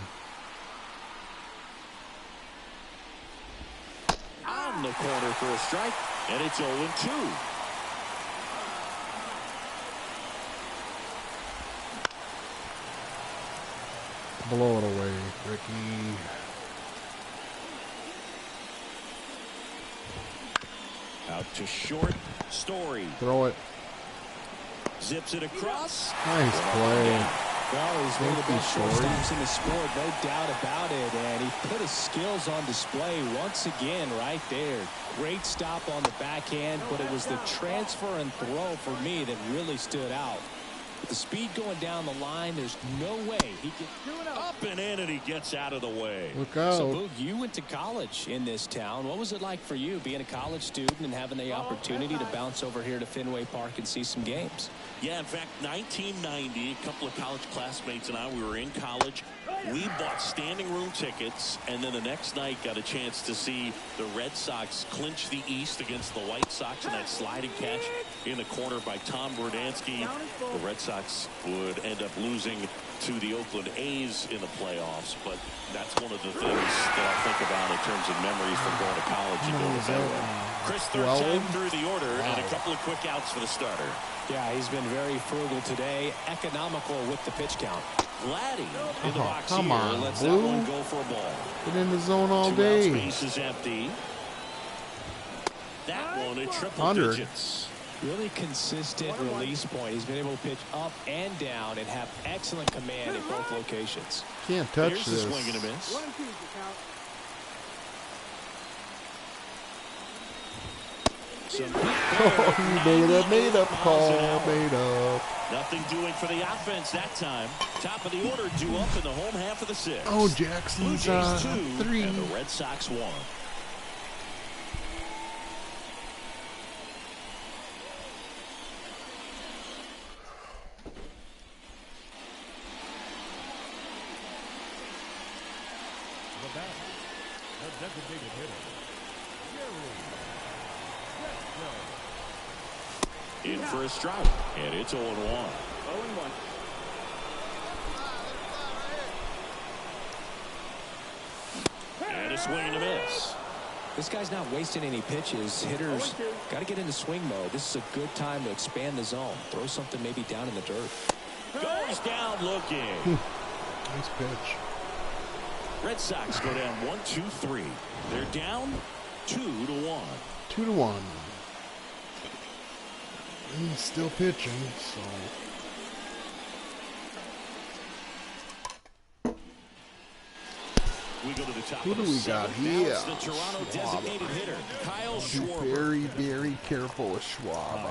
On the corner for a strike, and it's 0-2. Blow it away, Ricky. Out to short. Story Throw it. zips it across. Nice play. Well, he's one of the Thank you, best Story. shortstops in the sport, no doubt about it. And he put his skills on display once again right there. Great stop on the backhand, but it was the transfer and throw for me that really stood out. With the speed going down the line, there's no way he can... Up and in, and he gets out of the way. Look out. So, Boog, you went to college in this town. What was it like for you being a college student and having the opportunity to bounce over here to Fenway Park and see some games? Yeah, in fact, 1990, a couple of college classmates and I, we were in college. We bought standing room tickets, and then the next night got a chance to see the Red Sox clinch the East against the White Sox in that sliding catch in the corner by Tom Verdansky. The Red Sox would end up losing to the Oakland A's in the playoffs, but that's one of the things that I think about in terms of memories from going to college and going to Fenway. Chris, third time through the order, and a couple of quick outs for the starter. Yeah, he's been very frugal today, economical with the pitch count. Vladdy in the box come here, on, lets Blue. that one go for a ball. Get in the zone all 2 outs, day. base is empty. That one at triple 100. digits. Really consistent release point. He's been able to pitch up and down and have excellent command at both locations. Can't touch Here's the this. swing and a miss. 1 and 2 is the count. Some Oh, he made up call. Made up. Nothing doing for the offense that time. Top of the order due up in the home half of the 6th. Oh, Blue Jackson's Jays 2 3. and the Red Sox 1. the batter, the designated hitter, Jerry. Let's go. In for a strike, and it's 0-1. 0-1. And a swing and a miss. This guy's not wasting any pitches. Hitters got to get into swing mode. This is a good time to expand the zone. Throw something maybe down in the dirt. Goes down looking. Nice pitch. Red Sox go down 1-2-3. They're down 2-1. 2-1. He's still pitching, so. We go to the top. Who of do the we got seventh. Now here? it's the Toronto designated hitter, Kyle Be Schwarber. very, very careful with Schwab.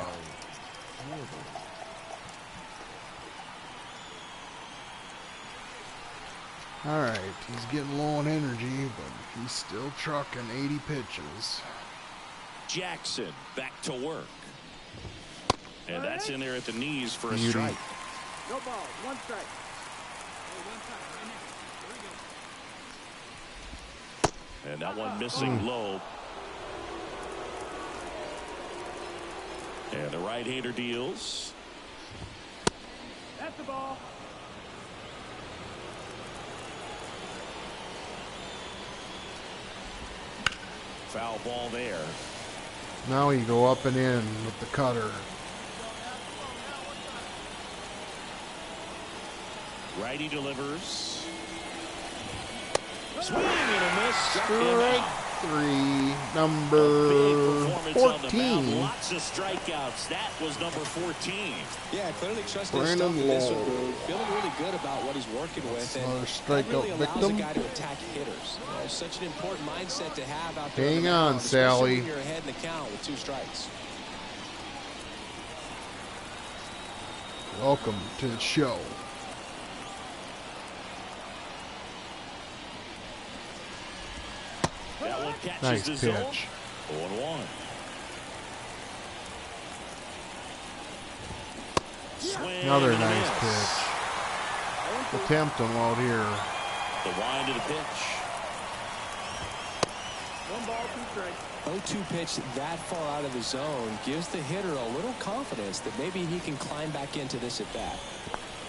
All right, he's getting low on energy, but he's still trucking 80 pitches. Jackson back to work. And that's in there at the knees for a Beauty. strike. No ball. 1 strike. And that one missing low. And the right-hander deals. That's the ball. Foul ball there. Now you go up and in with the cutter. Righty delivers. Swing and a miss. Struck him Strike out. 3, Big number performance on the mound. 14. Lots of strikeouts. That was number 14. Yeah, clearly trusting his Brandon stuff in this Lowe. one. Feeling really good about what he's working with. And Another that strikeout really allows victim. a guy to attack hitters. You know, such an important mindset to have out there. Hang the on, mound, especially Sally. when you're ahead in the count with 2 strikes. Welcome to the show. That one catches Nice the zone. pitch. 0-1. Swing Another and a nice miss. pitch. We'll tempt him out here. The wind of the pitch. 1 ball, 2 strikes. 0-2 pitch that far out of the zone gives the hitter a little confidence that maybe he can climb back into this at bat.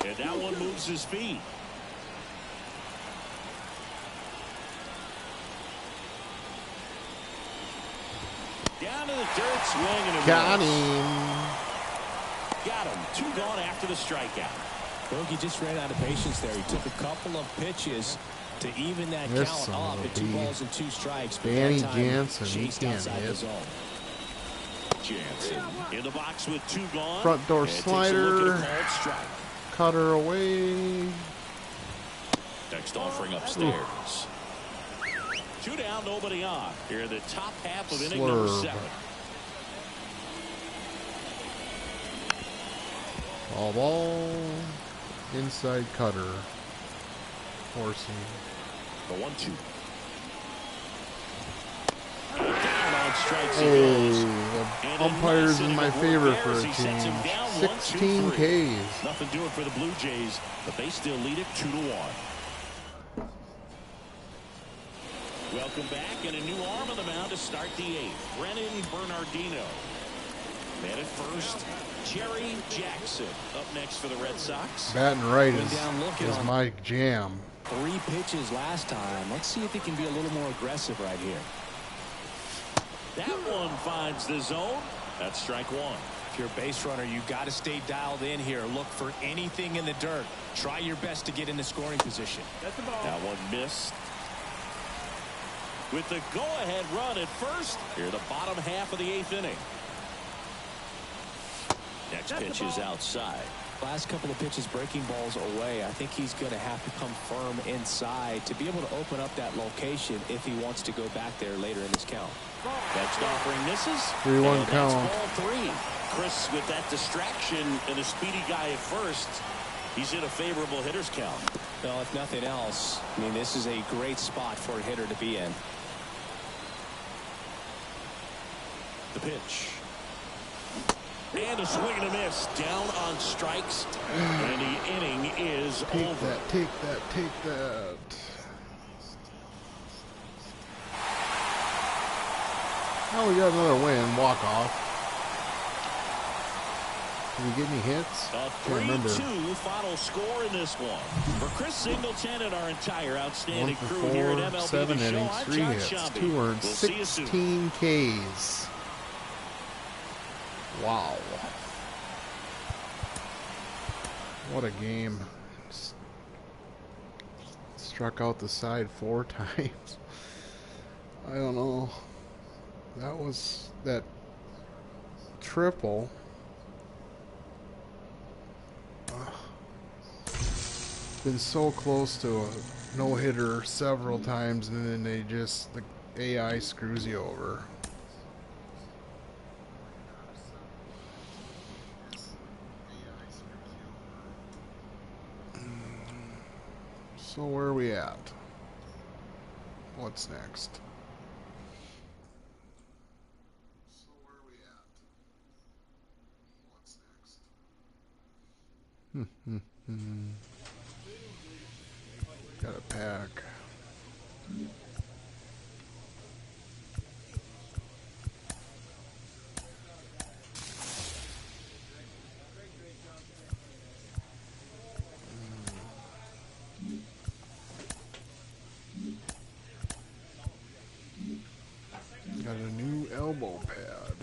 And that one moves his feet. Down to the dirt, swing and a Got miss. him. Got him. 2 gone after the strikeout. Bogey just ran out of patience there. He took a couple of pitches to even that This count son off of a at 2 bee. balls and 2 strikes. But Danny that time, Jansen, he chased can't outside hit. the zone. Jansen in the box with 2 gone. Front door And takes a slider. look at a called strike. Cutter away. Next offering upstairs. 2 down, nobody on. Here in the top half of inning number Slurve. 7. Ball. Inside cutter. Forcing. The 1-2. Down on strikes he Hey, goes. the And a umpires nice is inning my of work favorite there for as a he sets him change. down 16 1-2-3. Ks. Nothing doing for the Blue Jays, but they still lead it 2-1. Welcome back, and a new arm on the mound to start the 8th. Brennan Bernardino. Man at first, Jerry Jackson up next for the Red Sox. Batting right Went down looking is on my jam. 3 pitches last time. Let's see if he can be a little more aggressive right here. That one finds the zone. That's strike 1. If you're a base runner, you got to stay dialed in here. Look for anything in the dirt. Try your best to get in the scoring position. That's the ball. That one missed. With the go-ahead run at first, here the bottom half of the 8th inning. Next pitch is outside. Last couple of pitches breaking balls away. I think he's going to have to come firm inside to be able to open up that location if he wants to go back there later in this count. Next offering misses. 3-1 And count. that's ball 3. Chris with that distraction and a speedy guy at first. He's in a favorable hitter's count. Well, if nothing else, I mean, this is a great spot for a hitter to be in. The pitch. And a swing and a miss. Down on strikes. And the inning is Take over. that, take that, take that. Oh, we got another win. Walk off. Did we get any hits? A 3-2 final score in this one. For Chris Singleton and our entire outstanding 1 for crew here at 4, MLB 7 The Show, innings, I'm 3 John hits, Sciambi. 2 earned, We'll see you soon. 16 Ks. Wow. What a game. Struck out the side 4 times. I don't know. That was that triple. Been so close to a no-hitter several times, and then they just, the AI screws you over. So where are we at? What's next? Got a pack. Got a new elbow pad.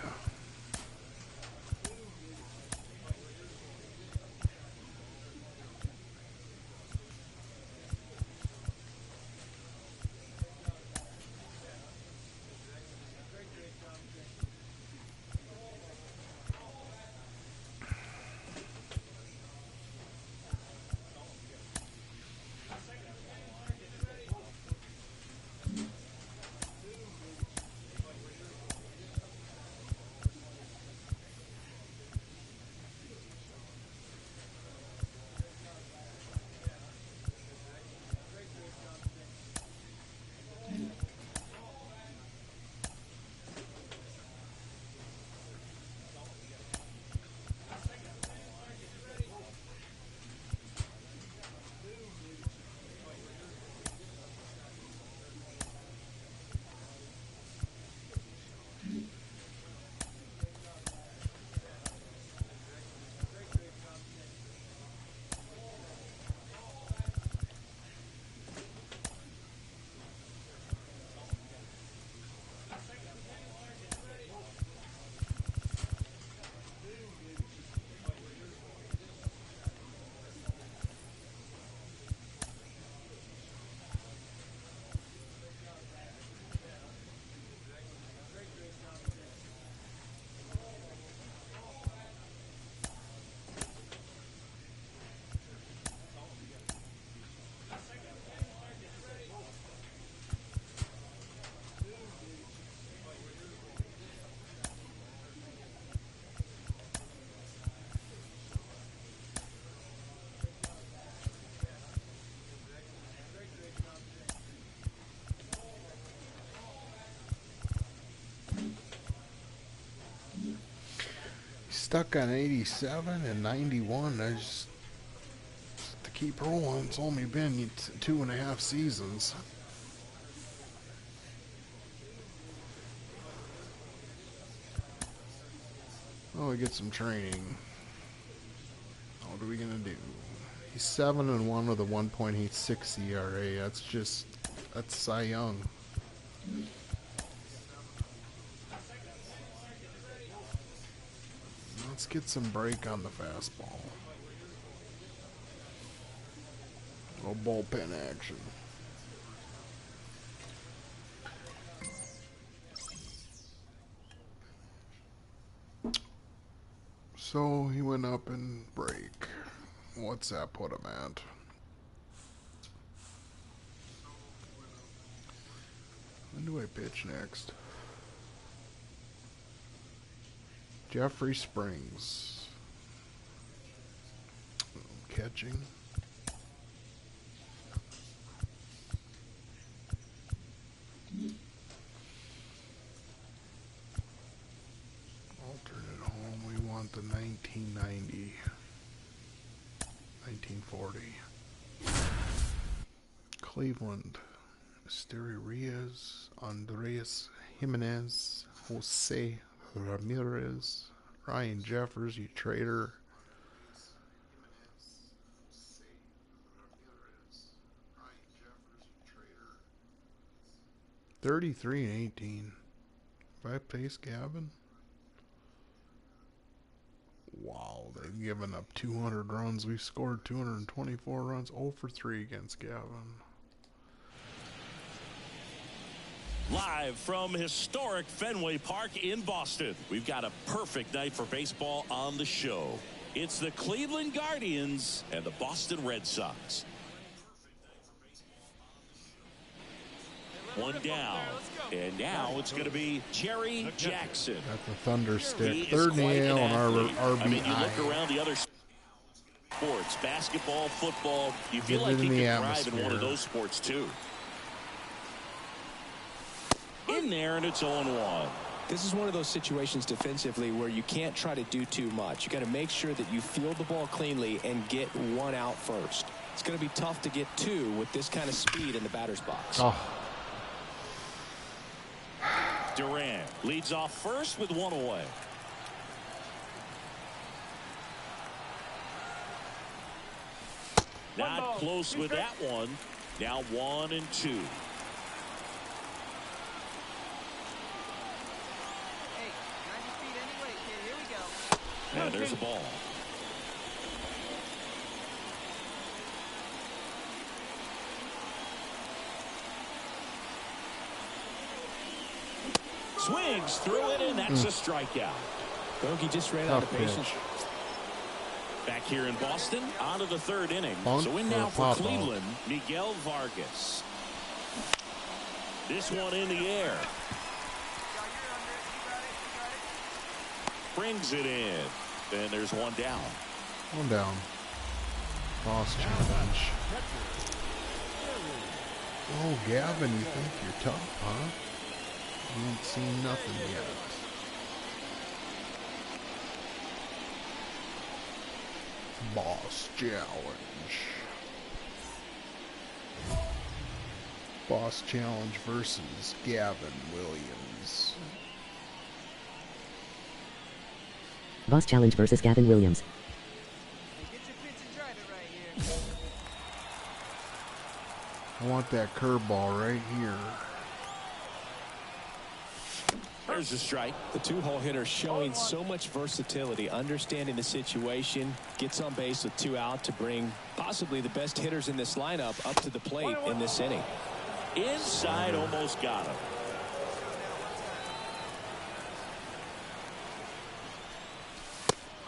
Stuck on 87 and 91. I just to keep rolling. It's only been 2.5 seasons. Oh, we get some training. What are we gonna do? He's 7-1 with a 1.86 ERA. That's Cy Young. Let's get some break on the fastball. A little bullpen action. So he went up and break. What's that put him at? When do I pitch next? Jeffrey Springs. Catching. Alternate home. We want the 1990. 1940. Cleveland. Reyes, Andres Jimenez, Jose Ramirez, Ryan Jeffers, you traitor. 33-18. 5-pace Gavin. Wow, they've given up 200 runs. We've scored 224 runs. 0 for 3 against Gavin. Live from historic Fenway Park in Boston, we've got a perfect night for baseball on the show. It's the Cleveland Guardians and the Boston Red Sox. One down, and now it's going to be Jerry Jackson. Got the thunder stick. Third nail on our RBI. I mean, you look around the other sports, basketball, football, you feel like he can thrive in one of those sports too. In there, and it's 0-1. This is one of those situations defensively where you can't try to do too much. You got to make sure that you field the ball cleanly and get one out first. It's going to be tough to get two with this kind of speed in the batter's box. Oh. Durant leads off first with one away. Not close with that one. Now 1 and 2. And there's a ball. Swings through it, and that's a strikeout. Bogey just ran out of patience. Back here in Boston, on to the third inning. So in now for Cleveland, Miguel Vargas. This one in the air. Brings it in. And there's one down. One down. Boss challenge. Oh, Gavin, you think you're tough, huh? You ain't seen nothing yet. Boss challenge. Boss challenge versus Gavin Williams. Boss challenge versus Gavin Williams. I want that curveball right here. There's a strike. The two-hole hitter showing so much versatility, understanding the situation, gets on base with 2 out to bring possibly the best hitters in this lineup up to the plate in this inning. Inside, almost got him.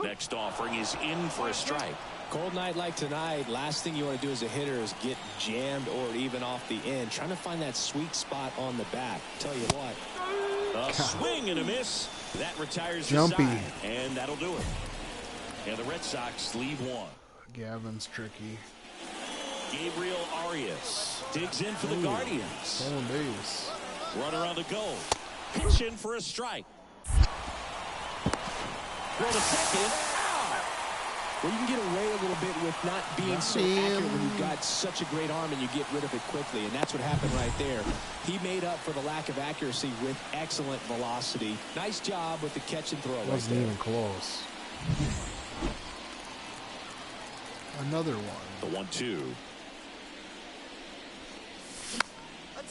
Next offering is in for a strike. Cold night like tonight, last thing you want to do as a hitter is get jammed or even off the end. Trying to find that sweet spot on the bat. Tell you what. A swing and a miss. That retires Jumpy. the side, and that'll do it. And the Red Sox leave one. Gavin's tricky. Gabriel Arias digs in for the Guardians. Stolen base. Runner on the go. Pitch in for a strike. Throw to second. Well, you can get away a little bit with not being so accurate when you've got such a great arm and you get rid of it quickly, and that's what happened right there. He made up for the lack of accuracy with excellent velocity. Nice job with the catch and throw. Wasn't even close. Another one. The 1-2.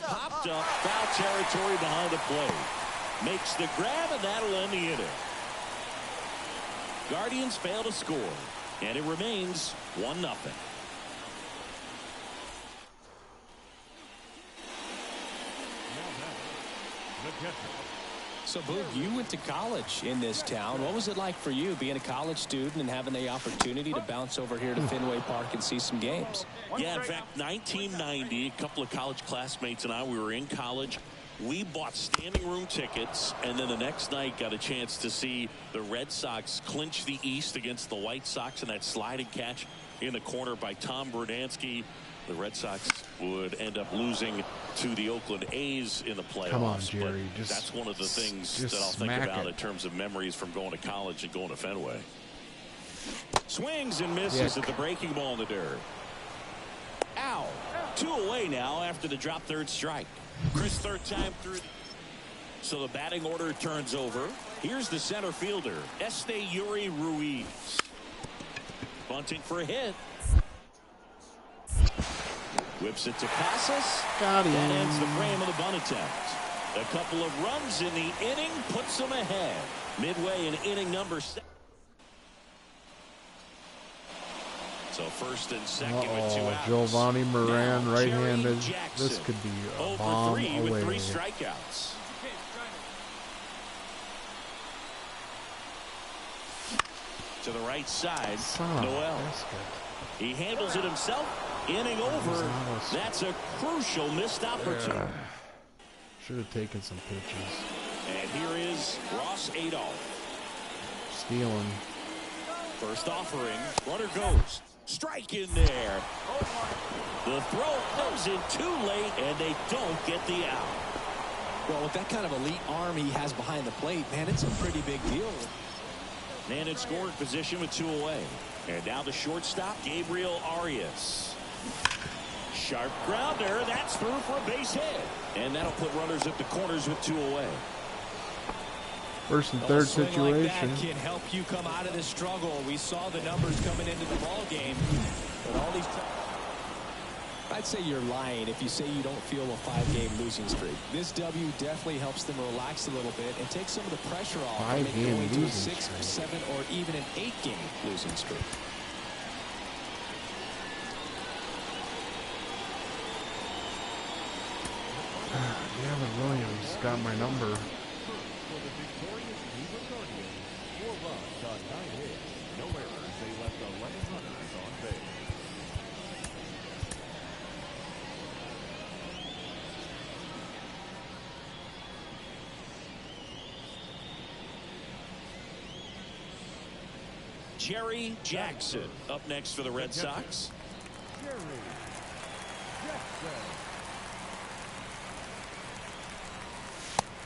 Popped up, foul territory behind the plate. Makes the grab, and that'll end the inning. Guardians fail to score, and it remains 1-0. So, Boog, you went to college in this town. What was it like for you being a college student and having the opportunity to bounce over here to Fenway Park and see some games? Yeah, in fact, 1990, a couple of college classmates and I, we were in college. We bought standing room tickets, and then the next night got a chance to see the Red Sox clinch the East against the White Sox in that sliding catch in the corner by Tom Brudansky. The Red Sox would end up losing to the Oakland A's in the playoffs. Come on, Jerry. That's one of the things that I'll think about in terms of memories from going to college and going to Fenway. Swings and misses at the breaking ball in the dirt. Ow. 2 away now after the drop third strike. Chris, third time through. So the batting order turns over. Here's the center fielder, Yuri Ruiz. Bunting for a hit. Whips it to Casas. Got him. That ends the frame of the bunt attempt. A couple of runs in the inning puts them ahead. Midway in inning number 7. So first and second with 2 outs. Giovanni Moran, Now, right-handed. Jerry This Jackson, could be a 0 for bomb 3 away. with 3 strikeouts. To the right side, Noel. He handles it himself. Inning over. That's a crucial missed opportunity. Should have taken some pitches. And here is Ross Adolph. Stealing. First offering. Runner goes. Strike in there. The throw comes in too late, and they don't get the out. Well, with that kind of elite arm he has behind the plate, man, it's a pretty big deal. Man in scoring position with 2 away. And now the shortstop, Gabriel Arias. Sharp grounder. That's through for a base hit. And that'll put runners at the corners with 2 away. First and third situation. Like that can help you come out of this struggle. We saw the numbers coming into the ball game. But all these, I'd say you're lying if you say you don't feel a 5-game losing streak. This W definitely helps them relax a little bit and take some of the pressure off. 5-game going to a losing 6, streak. 7, or even an 8-game losing streak. Gavin Williams got my number. For the victorious Cleveland Guardians, 4 runs on 9 hits, no errors. They left 11 runners on base. Jerry Jackson up next for the Red Sox. Jerry Jackson.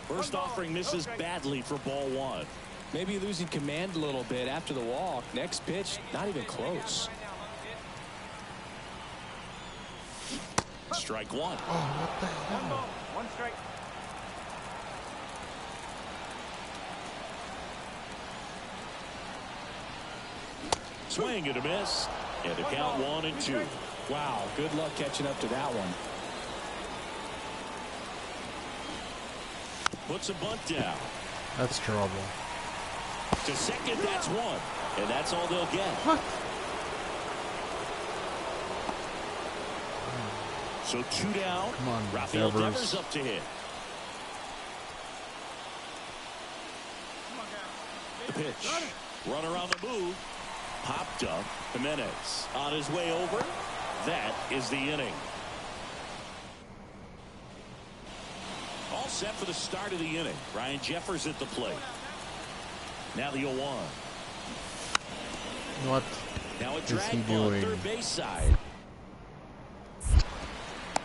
First offering misses badly for ball 1. Maybe losing command a little bit after the walk. Next pitch, not even close. Strike 1. Oh, what the hell? 1 strike. Swing and a miss. And the count 1-2. Wow, good luck catching up to that one. Puts a bunt down. That's trouble. To second, that's 1. And that's all they'll get. What? So 2 down. Come on, Rafael Devers. Devers up to hit. The pitch. Runner on the move. Popped up. Jimenez on his way over. That is the inning. All set for the start of the inning. Ryan Jeffers at the plate. Now the 0-1. What Now a is he drag ball doing? third base side.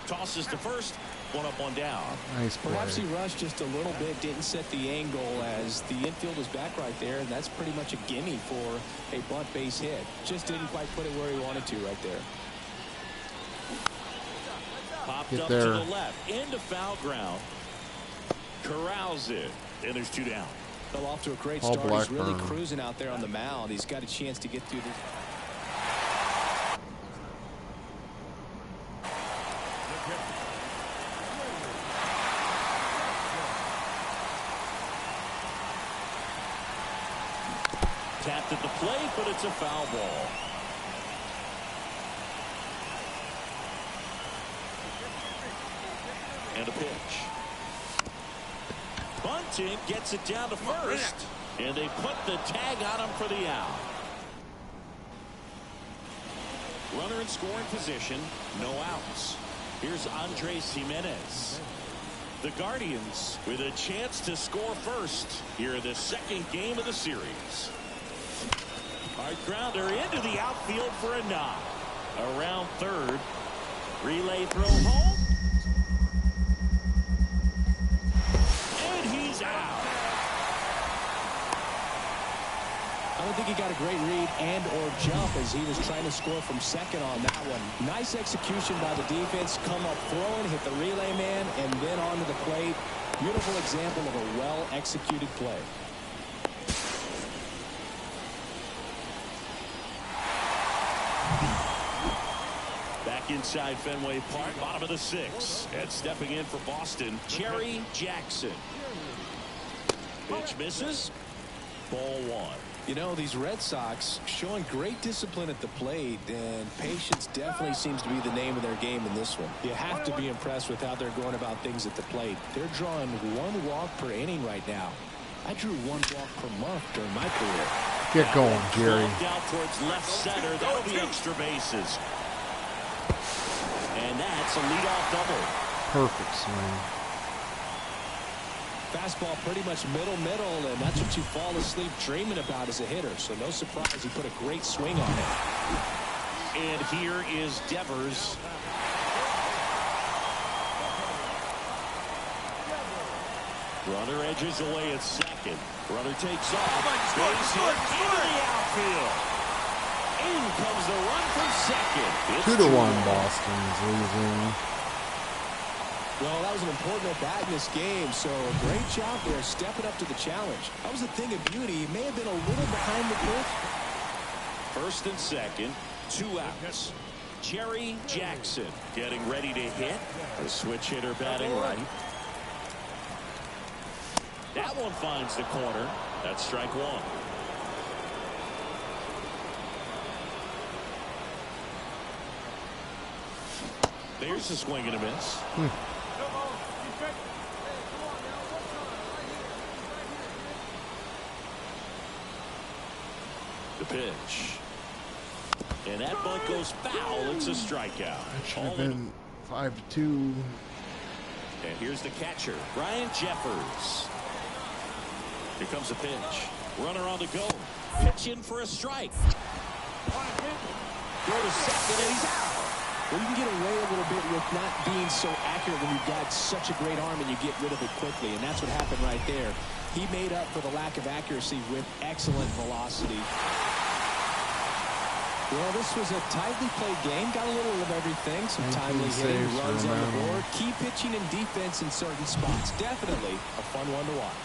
Tosses to first. 1 up, 1 down. Nice play. Perhaps he rushed just a little bit, didn't set the angle as the infield was back right there, and that's pretty much a gimme for a bunt base hit. Just didn't quite put it where he wanted to right there. Popped Get up there. to the left. Into foul ground. Corrals it. And there's 2 down. Fell off to a great Paul start. He's really Blackburn. cruising out there on the mound. He's got a chance to get through this. Tapped at the plate, but it's a foul ball. And a pitch. Bunting gets it down to first. And they put the tag on him for the out. Runner in scoring position. No outs. Here's Andres Jimenez. The Guardians with a chance to score first here in the second game of the series. Hard grounder into the outfield for a knock. Around third. Relay throw home. And he's out. I don't think he got a great read and or jump as he was trying to score from second on that one. Nice execution by the defense. Come up throwing, hit the relay man, and then onto the plate. Beautiful example of a well-executed play. Back inside Fenway Park, bottom of the 6th. And stepping in for Boston, Jerry Jackson. Pitch misses. Ball 1. You know, these Red Sox showing great discipline at the plate, and patience definitely seems to be the name of their game in this one. You have to be impressed with how they're going about things at the plate. They're drawing 1 walk per inning right now. I drew 1 walk per month during my career. Get going, Jerry. Down towards left center. That'll be extra bases. And that's a leadoff double. Perfect swing. Fastball pretty much middle, and that's what you fall asleep dreaming about as a hitter. So no surprise he put a great swing on it. And here is Devers. Runner edges away at second. Runner takes off. Base hit into the outfield. In comes the run from second. It's 2-1 Boston's losing. Well, that was an important at-bat in this game, so great job there stepping up to the challenge. That was a thing of beauty. He may have been a little behind the pitch. First and second, 2 outs. Jerry Jackson getting ready to hit. A switch hitter batting right. That one finds the corner. That's strike 1. There's a swing and a miss. The pitch. And that bunt goes foul. It's a strikeout. That should have been 5-2. And here's the catcher, Brian Jeffers. Here comes a pitch. Runner on the go. Pitch in for a strike. Go to second, and he's out. Well, you can get away a little bit with not being so accurate when you've got such a great arm and you get rid of it quickly, and that's what happened right there. He made up for the lack of accuracy with excellent velocity. Well, this was a tightly played game. Got a little of everything. Some timely hitting, runs on the board, key pitching and defense in certain spots. Definitely a fun one to watch.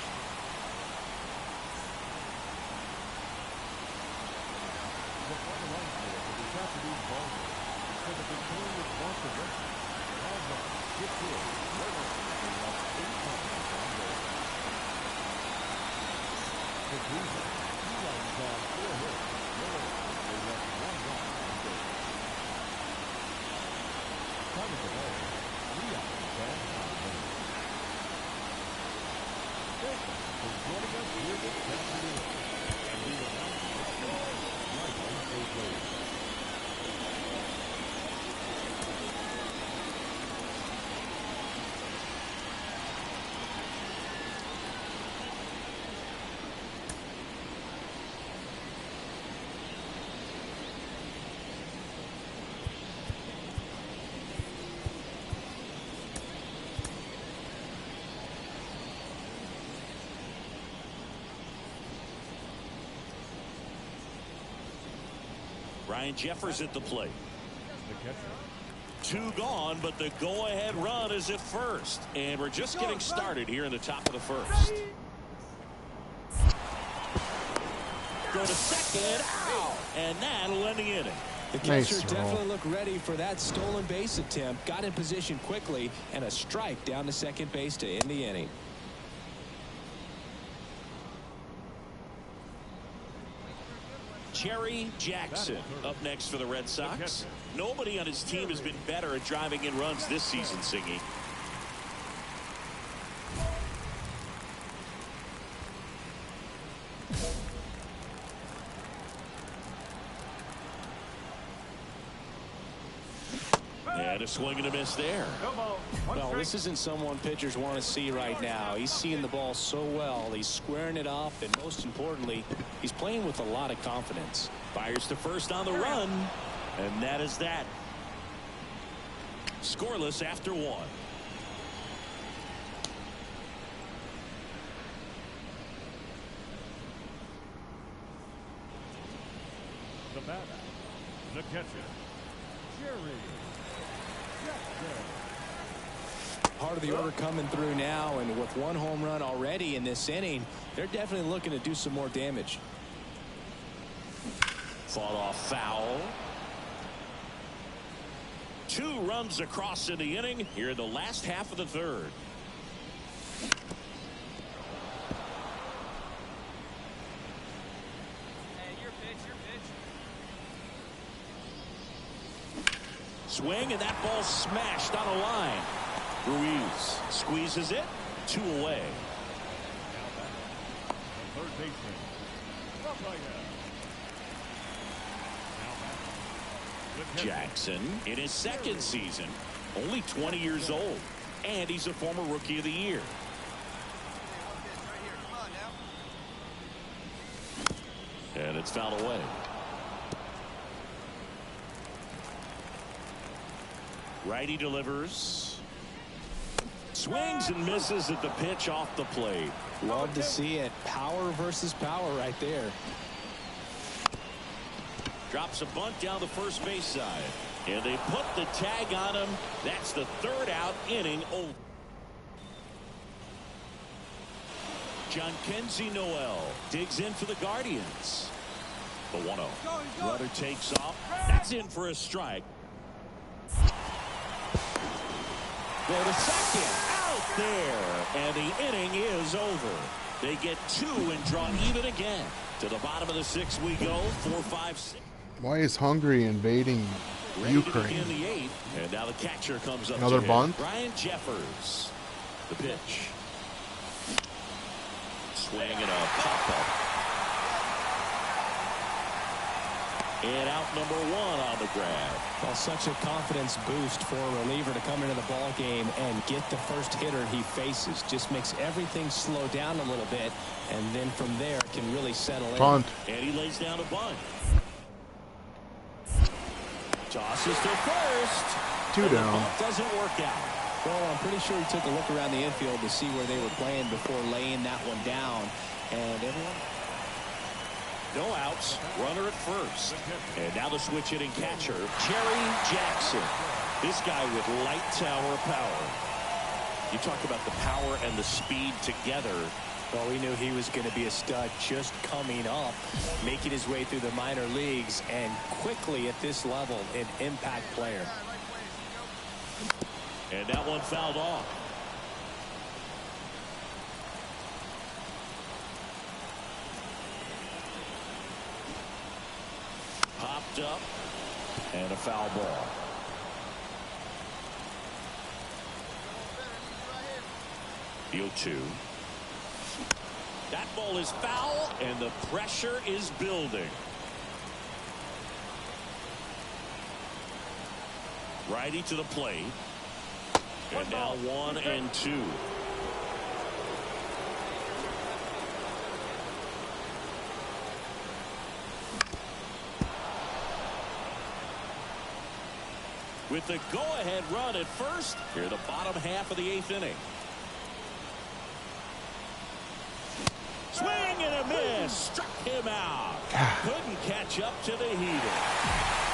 Brian Jeffers at the plate. 2 gone, but the go-ahead run is at first. And we're just getting started here in the top of the first. Go to second. Ow! And that'll end the inning. The catcher definitely looked ready for that stolen base attempt. Got in position quickly, and a strike down to second base to end the inning. Jerry Jackson up next for the Red Sox. Nobody on his team has been better at driving in runs this season, Singy. And a swing and a miss there. Well, this isn't someone pitchers want to see right now. He's seeing the ball so well. He's squaring it up, and most importantly, he's playing with a lot of confidence. Fires to first on the run, and that is that. Scoreless after 1. catcher, Jerry Jackson. Part of the order coming through now, and with one home run already in this inning, they're definitely looking to do some more damage. Fought off foul. 2 runs across in the inning here in the last half of the third. Swing, and that ball smashed on a line. Ruiz squeezes it. 2 away. Now back, the third baseman, Rafael. Now back, the catcher, Jackson in his second season, only 20 years old, and he's a former Rookie of the Year. And it's fouled away. Righty delivers. Swings and misses at the pitch off the plate. Love to see it. Power versus power right there. Drops a bunt down the first base side. And they put the tag on him. That's the 3rd out inning over. Jhonkensy Noel digs in for the Guardians. The 1-0. Runner takes off. That's in for a strike. Go to second. Out there. And the inning is over. They get 2 and draw even again. To the bottom of the 6th we go. 4, 5, 6. Why is Hungary invading Ukraine? In the 8th. And now the catcher comes up. Another to bunt? Ryan Jeffers. The pitch. Swing and a pop-up. And out number 1 on the grab. Well, such a confidence boost for a reliever to come into the ball game and get the first hitter he faces. Just makes everything slow down a little bit, and then from there can really settle in. Bunt. And he lays down a bunt. Tosses to first. 2 And the down. bunt doesn't work out. Well, I'm pretty sure he took a look around the infield to see where they were playing before laying that one down. And everyone... No outs. Runner at first. And now the switch hitting catcher, Jerry Jackson. This guy with light tower power. You talk about the power and the speed together. Well, we knew he was going to be a stud just coming up, making his way through the minor leagues, and quickly at this level, an impact player. And that one fouled off. Popped up. And a foul ball. Field 2. That ball is foul, and the pressure is building. Righty to the plate. And now 1 and 2. With the go-ahead run at first, here the bottom half of the 8th inning. Swing and a miss. Struck him out. Couldn't catch up to the heater.